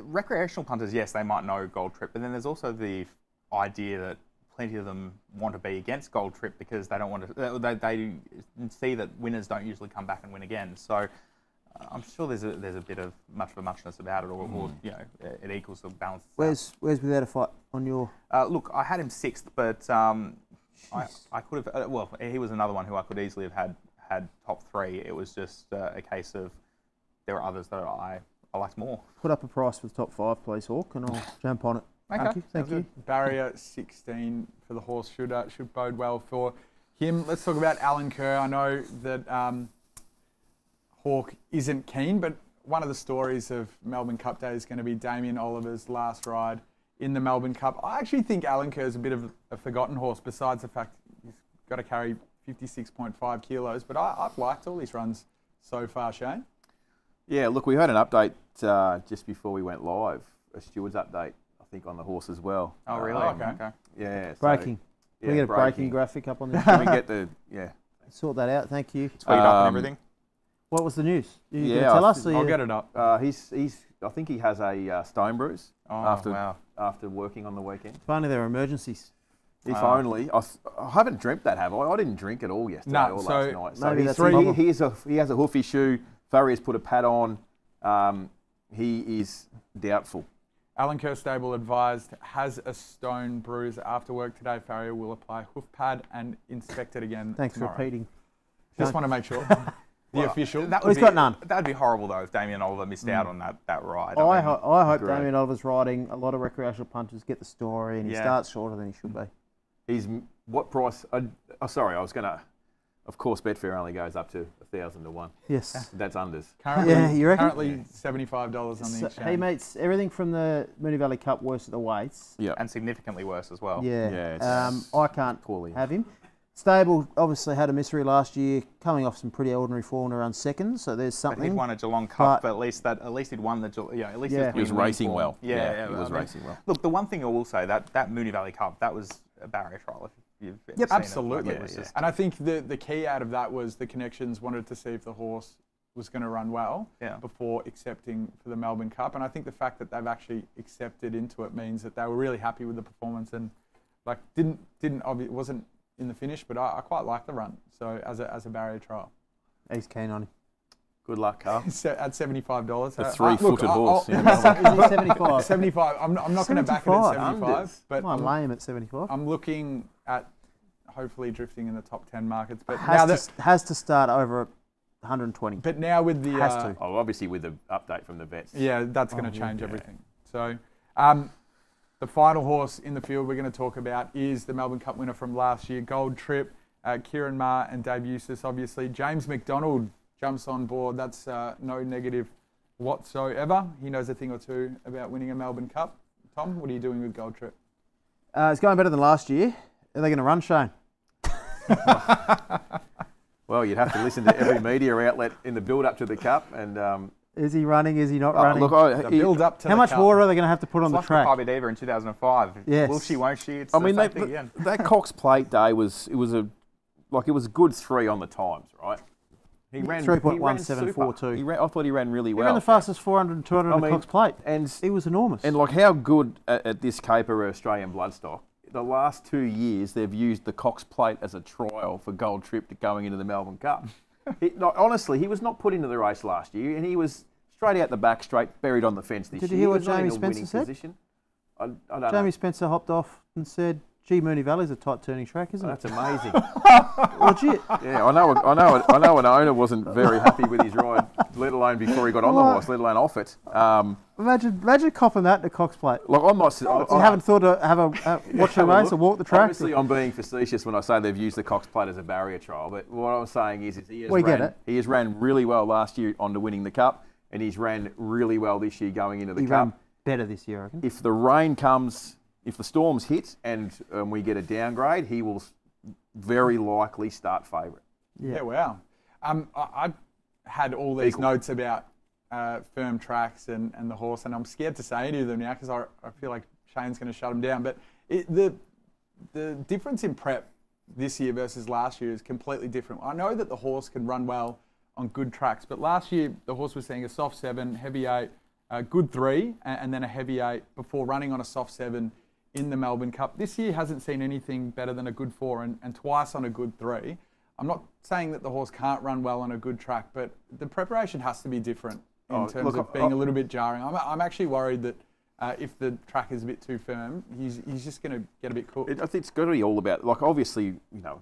recreational punters, yes, they might know Gold Trip, but then there's also the idea that plenty of them want to be against Gold Trip because they don't want to... They see that winners don't usually come back and win again. So I'm sure there's a bit of much for muchness about it, or it equals the balance. Where's Without a Fight on your... Look, I had him 6th, but... I could have. Well, he was another one who I could easily have had top 3. It was just a case of there were others that I liked more. Put up a price for the top 5, please, Hawk, and I'll jump on it. Okay. Thank you. Barrier 16 for the horse should bode well for him. Let's talk about Alan Kerr. I know that Hawk isn't keen, but one of the stories of Melbourne Cup Day is going to be Damien Oliver's last ride in the Melbourne Cup. I actually think Alan Kerr is a bit of a forgotten horse, besides the fact he's got to carry 56.5 kilos. But I've liked all his runs so far, Shane. Yeah, look, we had an update just before we went live, a steward's update, I think, on the horse as well. Oh, really? Okay. Yeah. Breaking. So, Can we get a breaking graphic up on this? Can we get the, Sort that out, thank you. Tweet up and everything. What was the news? You Yeah, gonna tell us? I'll get it up. I think he has a stone bruise Wow. after working on the weekend. If only there were emergencies. If only. I haven't dreamt that, have I? I didn't drink at all yesterday or last night. So maybe he that's a problem. he has a 𝗪𝗺𝗃 shoe. 𝗪𝗺𝗃 has put a pad on. He is doubtful. Alan Kerr stable advised has a stone bruise after work today. Farrier will apply hoof pad and inspect it again Thanks tomorrow. for repeating. Just want to make sure. The official. He's got none. That'd be horrible though if Damien Oliver missed out on that ride. I hope Great. Damien Oliver's riding. A lot of recreational punters get the story, and he starts shorter than he should be. He's what price? Sorry, I was going to. Of course, Betfair only goes up to 1,000 to 1. Yes. That's unders. Currently, Yeah, you reckon? currently $75 on the So exchange. he meets everything from the Moonee Valley Cup worse at the weights. Yeah. And significantly worse as well. Yeah. I can't Poorly. have him. Stable obviously had a misery last year, coming off some pretty ordinary form to run second. So there's But he'd something. won a Geelong Cup, but at least he'd won the at least Yeah. He was racing well. Yeah, he was racing well. Look, the one thing I will say that Moonee Valley Cup, that was a barrier trial. If you've seen it. Absolutely. It was just- And I think the key out of that was the connections wanted to see if the horse was going to run well before accepting for the Melbourne Cup. And I think the fact that they've actually accepted into it means that they were really happy with the performance and it wasn't in the finish, but I quite like the run. So as a barrier trial. He's keen on him. Good luck, Carl. At $75. A 3-footed horse. Is he 75? 75. I'm not going to back it at 75, Unders. but I'm lame at 75. I'm looking at hopefully drifting in the top 10 markets. But Has to start over 120. But now with the Has to. Obviously with the update from the vets. Yeah, that's going to change everything. So the final horse in the field we're going to talk about is the Melbourne Cup winner from last year, Gold Trip, 𝗃𝗀𝗪𝗃 and 𝗪𝗺𝗃, obviously. James McDonald jumps on board. That's no negative whatsoever. He knows a thing or two about winning a Melbourne Cup. Tom, what are you doing with Gold Trip? It's going better than last year. Are they going to run, Shane? Well, you'd have to listen to every media outlet in the build-up to the Cup. And Is he running? Is he not running? look, The build up to How the much Cup. water are they going to have to put on It's the like track? the 𝗵𝗺𝗍𝗵 in 2005. Yes. Will she, won't she? It's I mean, the same thing again. that Cox Plate day was a good 3 on the times, right? He ran 3.1742. I thought he ran really He well. ran the fastest 400 and 200 on the Cox Plate. And He was enormous. And like how good at this caper are Australian bloodstock. The last 2 years, they've used the Cox Plate as a trial for Gold Trip to going into the Melbourne Cup. Honestly, he was not put into the race last year, and he was straight out the back, straight buried on the fence this year. Did you hear what He was not Jamie in a Spencer winning said? position. I don't know. Jamie Spencer hopped off and said, "Gee, Moonee Valley's a tight turning track, isn't That's it?" amazing. Legit. Yeah, I know an owner wasn't very happy with his ride, let alone before he got on the horse, let alone off it. Imagine copping that to Cox Plate. Look, I'm not. You haven't thought to have watch a race or walk the track? Obviously, I'm being facetious when I say they've used the Cox Plate as a barrier trial, but what I'm saying is he has ran really well last year on to winning the Cup, and he's ran really well this year going into the He Cup. ran better this year, I reckon. If the rain comes, if the storms hit and we get a downgrade, he will very likely start favourite. Yeah, wow. I had all these notes about firm tracks and the horse, and I'm scared to say any of them now because I feel like Shane's going to shut them down. But the difference in prep this year versus last year is completely different. I know that the horse can run well on good tracks, but last year the horse was seeing a soft 7, heavy 8, a good 3, and then a heavy 8 before running on a soft 7 in the Melbourne Cup. This year hasn't seen anything better than a good 4 and twice on a good 3. I'm not saying that the horse can't run well on a good track, but the preparation has to be different in terms of being a little bit jarring. I'm actually worried that if the track is a bit too firm, he's just going to get a bit cooked. I think it's got to be all about, like, obviously, you know,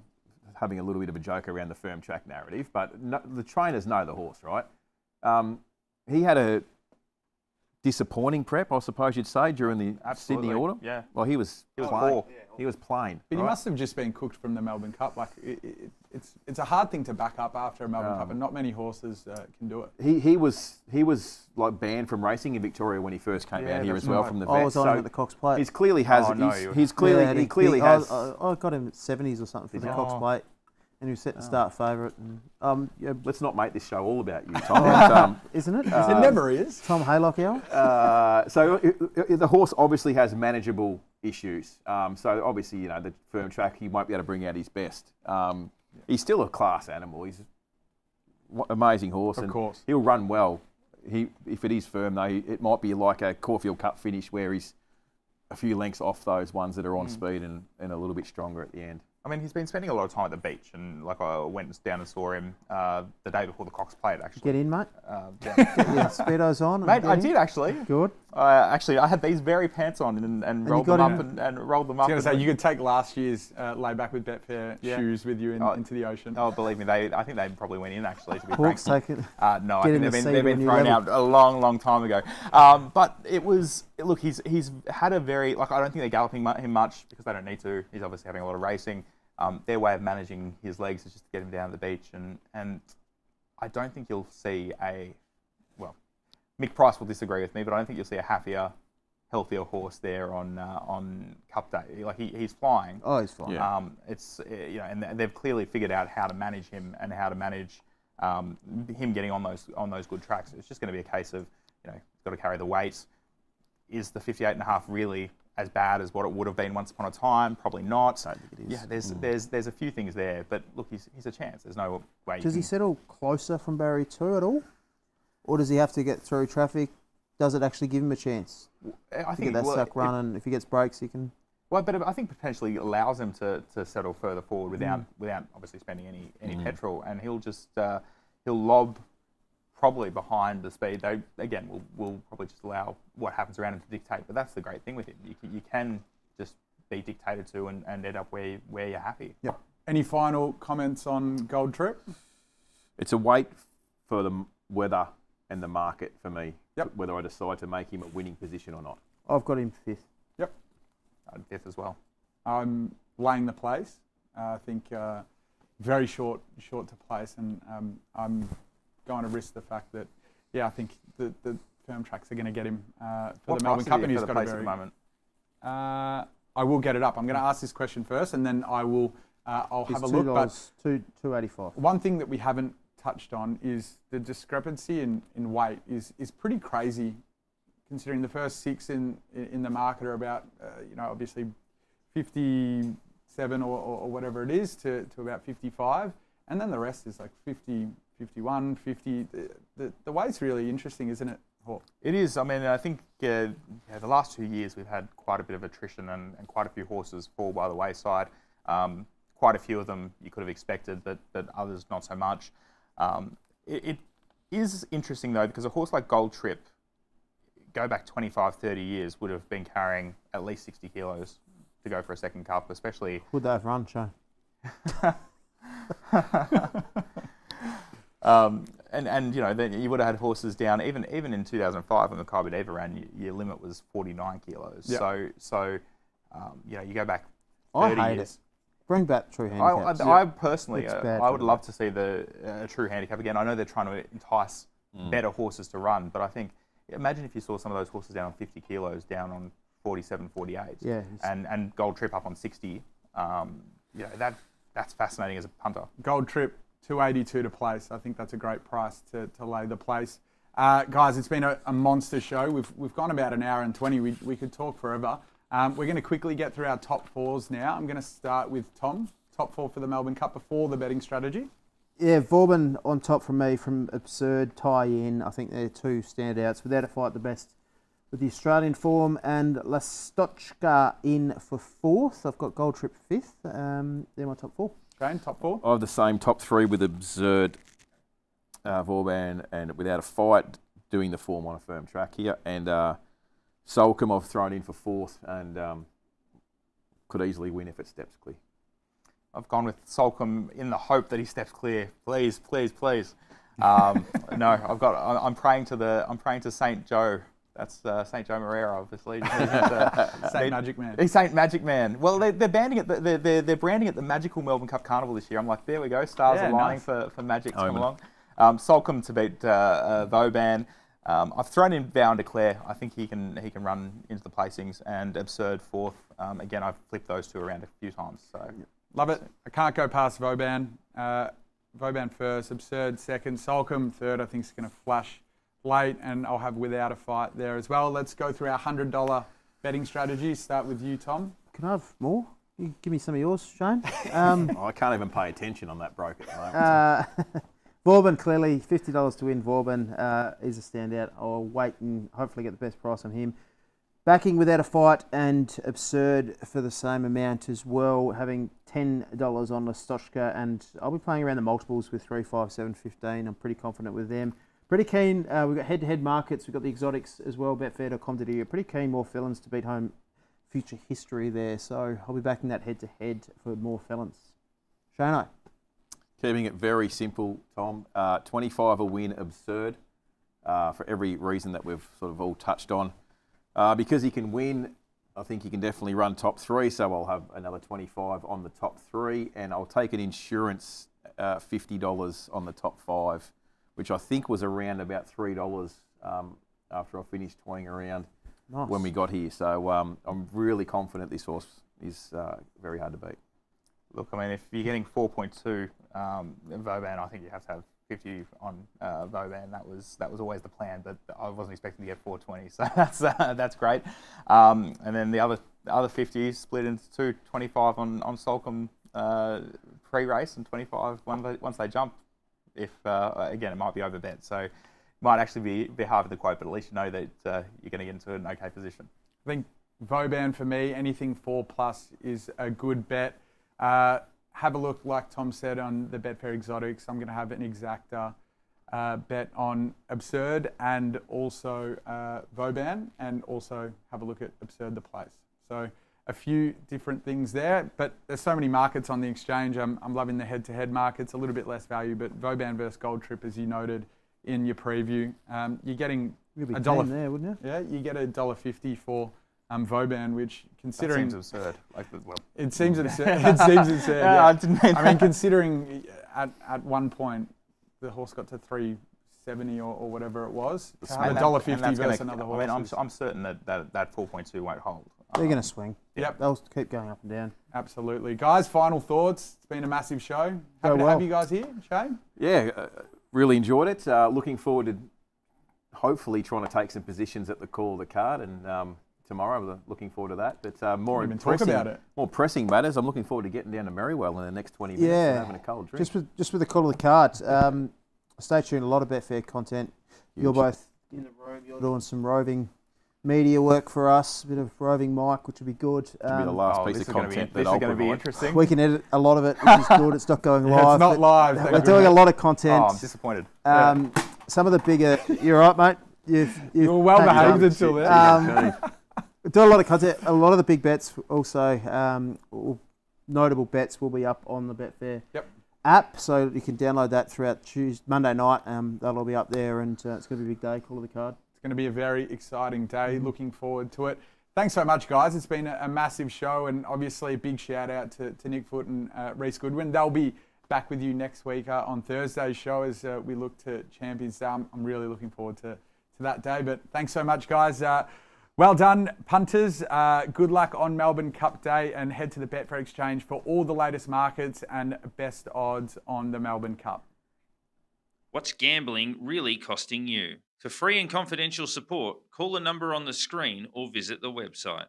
having a little bit of a joke around the firm track narrative, but no, the trainers know the horse, right? He had a disappointing prep, I suppose you'd say, during the Absolutely. Sydney Autumn. Yeah. Well, he was plain. poor. He was plain. But he right? must have just been cooked from the Melbourne Cup. Like it's a hard thing to back up after a Melbourne Cup, and not many horses can do it. He was like banned from racing in Victoria when he first came out here that's as well right. from the I vet. was on him at the Cox Plate. He's clearly has. Oh, no, he's clearly Yeah, he clearly has. I got him at 70s or something for the Cox Oh. Plate, and he was set to start favourite. And yeah, Let's not make this show all about you, Tom. isn't it? It never is. Tom Haylock, Al? So the horse obviously has manageable issues. So obviously, you know, the firm track, he won't be able to bring out his best. He's still a class animal. He's an amazing horse. Of course. He'll run well. If it is firm, though, it might be like a Caulfield Cup finish where he's a few lengths off those ones that are on speed and a little bit stronger at the end. I mean, he's been spending a lot of time at the beach, and like I went down and saw him the day before the Cox Plate, actually. Get in, mate. Yeah. Get your speedos on. and Mate, get I in. did actually. Good. Actually, I had these very pants on and you rolled got them up him- and rolled them I up. was going to say, and- you could take last year's layback with Betfair Yeah. shoes with you into the ocean. Oh, believe me, I think they probably went in actually. To be Hawks frank. take it. No, I Get think in the they've sea been to a new thrown level. out a long time ago. But it was look, he's had a very I don't think they're galloping him much because they don't need to. He's obviously having a lot of racing. Their way of managing his legs is just to get him down to the beach, and I don't think you'll see Mick Price will disagree with me, but I don't think you'll see a happier, healthier horse there on Cup Day. Like he's flying. Oh, he's fine. Yeah. It's and they've clearly figured out how to manage him and how to manage him getting on those good tracks. It's just going to be a case of he's got to carry the weight. Is the 58.5 really as bad as what it would have been once upon a time? Probably not. I think it is. Yeah, there's a few things there, but look, he's a chance. There's no way. Does he settle closer from barrier 2 at all? Or does he have to get through traffic? Does it actually give him a chance? I To think get that suck running. If he gets breaks, he can... Well, but I think potentially allows him to settle further forward without obviously spending any petrol, and he'll just he'll lob probably behind the speed. They again will probably just allow what happens around him to dictate. But that's the great thing with him. You can just be dictated to and end up where you're happy. Yep. Any final comments on Gold Trip? It's a wait for the weather and the market for me, Yep. whether I decide to make him a winning position or not. I've got him 5th. Yep. Fifth as well. I'm laying the place. I think very short to place, and I'm going to risk the fact that, I think the firm tracks are going to get him for What the Melbourne price Cup, is and he he's for the got a place at very. the moment? I will get it up. I'm going to ask this question first, and then I will. I'll He's have a look. But $2.85. one thing that we haven't touched on is the discrepancy in weight is pretty crazy, considering the first 6 in the market are about obviously 57 or whatever it is to about 55, and then the rest is like 50, 51, 50. The weight's really interesting, isn't it, Hawk? It is. I mean, I think the last 2 years we've had quite a bit of attrition and quite a few horses fall by the wayside. Quite a few of them you could have expected, but others not so much. It is interesting though, because a horse like Gold Trip, go back 25, 30 years, would have been carrying at least 60 kilos to go for a second cup, especially. Would they have run, Shane? And then you would have had horses down even in 2005 when the 𝗃𝗏𝗣𝗏 ran. Your limit was 49 kilos. Yep. So you go back 30 I hate years. it. Bring back true handicaps. I personally, It's bad I would for love to see the true handicap again. I know they're trying to entice better horses to run, but I think imagine if you saw some of those horses down on 50 kilos, down on 47, 48, Yeah. and Gold Trip up on 60. That's fascinating as a punter. Gold Trip, 282 to place. I think that's a great price to lay the place. Guys, it's been a monster show. We've gone about an hour and 20. We could talk forever. We're going to quickly get through our top 4s now. I'm going to start with Tom. Top 4 for the Melbourne Cup before the betting strategy. Yeah, Vauban on top from me from 𝗵𝗺𝗃, tie-in. I think they're 2 standouts. Without a fight, the best with the Australian form, and Soustock in for 4th. I've got Gold Trip 5th. They're my top 4. Shane, top 4. I have the same top 3 with 𝗵𝗺𝗃, Vauban, and without a fight, doing the form on a firm track here, and 𝗃𝗏 I've thrown in for 4th and could easily win if it steps clear. I've gone with 𝗃𝗏 in the hope that he steps clear. Please, please, please. No, I'm praying to Saint Joe. That's Saint Joe Moreira, obviously. Saint Magic Man. He's Saint Magic Man. Well, they're branding it the magical Melbourne Cup Carnival this year. I'm like, there we go, stars aligning for Magic to come along. 𝗃𝗏 to beat Vauban. I've thrown in 𝗪𝗏𝗪𝗏𝗧. I think he can run into the placings, and 𝗪𝗏𝗪𝗧𝗧 4th. Again, I've flipped those two around a few times. So Love it. I can't go past Vauban. Vauban first, 𝗪𝗏𝗪𝗧𝗧 second, 𝗃𝗏 third. I think it's going to flash late, and I'll have 𝗊𝗏𝗘𝗏𝗧 there as well. Let's go through our $100 betting strategy. Start with you, Tom. Can I have more? You give me some of yours, Shane. I can't even pay attention on that broke at the moment. Vauban, clearly, $50 to win Vauban is a standout. I'll wait and hopefully get the best price on him. Backing without a fight and 𝗪𝗺𝗪𝗧 for the same amount as well, having $10 on Soustock, and I'll be playing around the multiples with 3, 5, 7, 15. I'm pretty confident with them. Pretty keen. We've got head-to-head markets. We've got the exotics as well, Betfair.com.au. Pretty keen more Felons to beat home future history there. So I'll be backing that head-to-head for more Felons. Shano. Keeping it very simple, Tom. 25 a win, 𝗪𝗺𝗪𝗧, for every reason that we've sort of all touched on. Because he can win, I think he can definitely run top 3, so I'll have another 25 on the top 3, and I'll take an insurance $50 on the top 5, which I think was around about $3 after I finished toying around when we got here. So I'm really confident this horse is very hard to beat. Look, I mean, if you're getting 4.2 Vauban, I think you have to have 50 on Vauban. That was always the plan, but I wasn't expecting to get 420, so that's great. And then the other 50 split into two, 25 on 𝗃𝗏 pre-race and 25 once they jump. If again, it might be overbet, so it might actually be hard for the quote, but at least you know that you're going to get into an okay position. I think Vauban for me, anything 4+ is a good bet. Have a look, like Tom said, on the Betfair Exotics. I'm going to have an exacta bet on 𝗪𝗺𝗪𝗧 and also Vauban, and also have a look at 𝗪𝗺𝗪𝗧 the place. So a few different things there, but there's so many markets on the exchange. I'm loving the head-to-head markets, a little bit less value, but Vauban versus Gold Trip, as you noted in your preview, you're getting $1 there, wouldn't you? Yeah, you get $1.50 for Vauban, which considering that seems absurd. it seems absurd. It seems absurd. No, yeah. I didn't mean I mean, considering at one point the horse got to 370 or whatever it was, to have $1.50 versus another horse. I mean, I'm certain that 4.2 won't hold. They're going to swing. Yep. They'll keep going up and down. Absolutely. Guys, final thoughts. It's been a massive show. Happy to have you guys here, Shane. Yeah, really enjoyed it. Looking forward to hopefully trying to take some positions at the call of the card, and tomorrow we're looking forward to that. But more pressing matters. I'm looking forward to getting down to Merriwell in the next 20 minutes and having a cold drink. Just with the call of the card. Stay tuned. A lot of Betfair content. You're both in the room. You're doing some roving media work for us, a bit of roving mic, which would be good. This will be the last piece of content that I'll provide. This is going to be interesting. We can edit a lot of it, which is good. It's not going live. It's not live. We're doing a lot of content. Oh, I'm disappointed. Some of the bigger... You're right, mate. You're well behaved until then. We do a lot of content. A lot of the big bets also, notable bets will be up on the Betfair app, so you can download that throughout Monday night. That'll all be up there, and it's going to be a big day, call of the card. It's going to be a very exciting day. Looking forward to it. Thanks so much, guys. It's been a massive show, and obviously a big shout out to Nick Foot and Rhys Goodwin. They'll be back with you next week on Thursday's show as we look to Champions Day. I'm really looking forward to that day. But thanks so much, guys. Well done, punters. Good luck on Melbourne Cup Day, and head to the Betfair Exchange for all the latest markets and best odds on the Melbourne Cup. What's gambling really costing you? For free and confidential support, call the number on the screen or visit the website.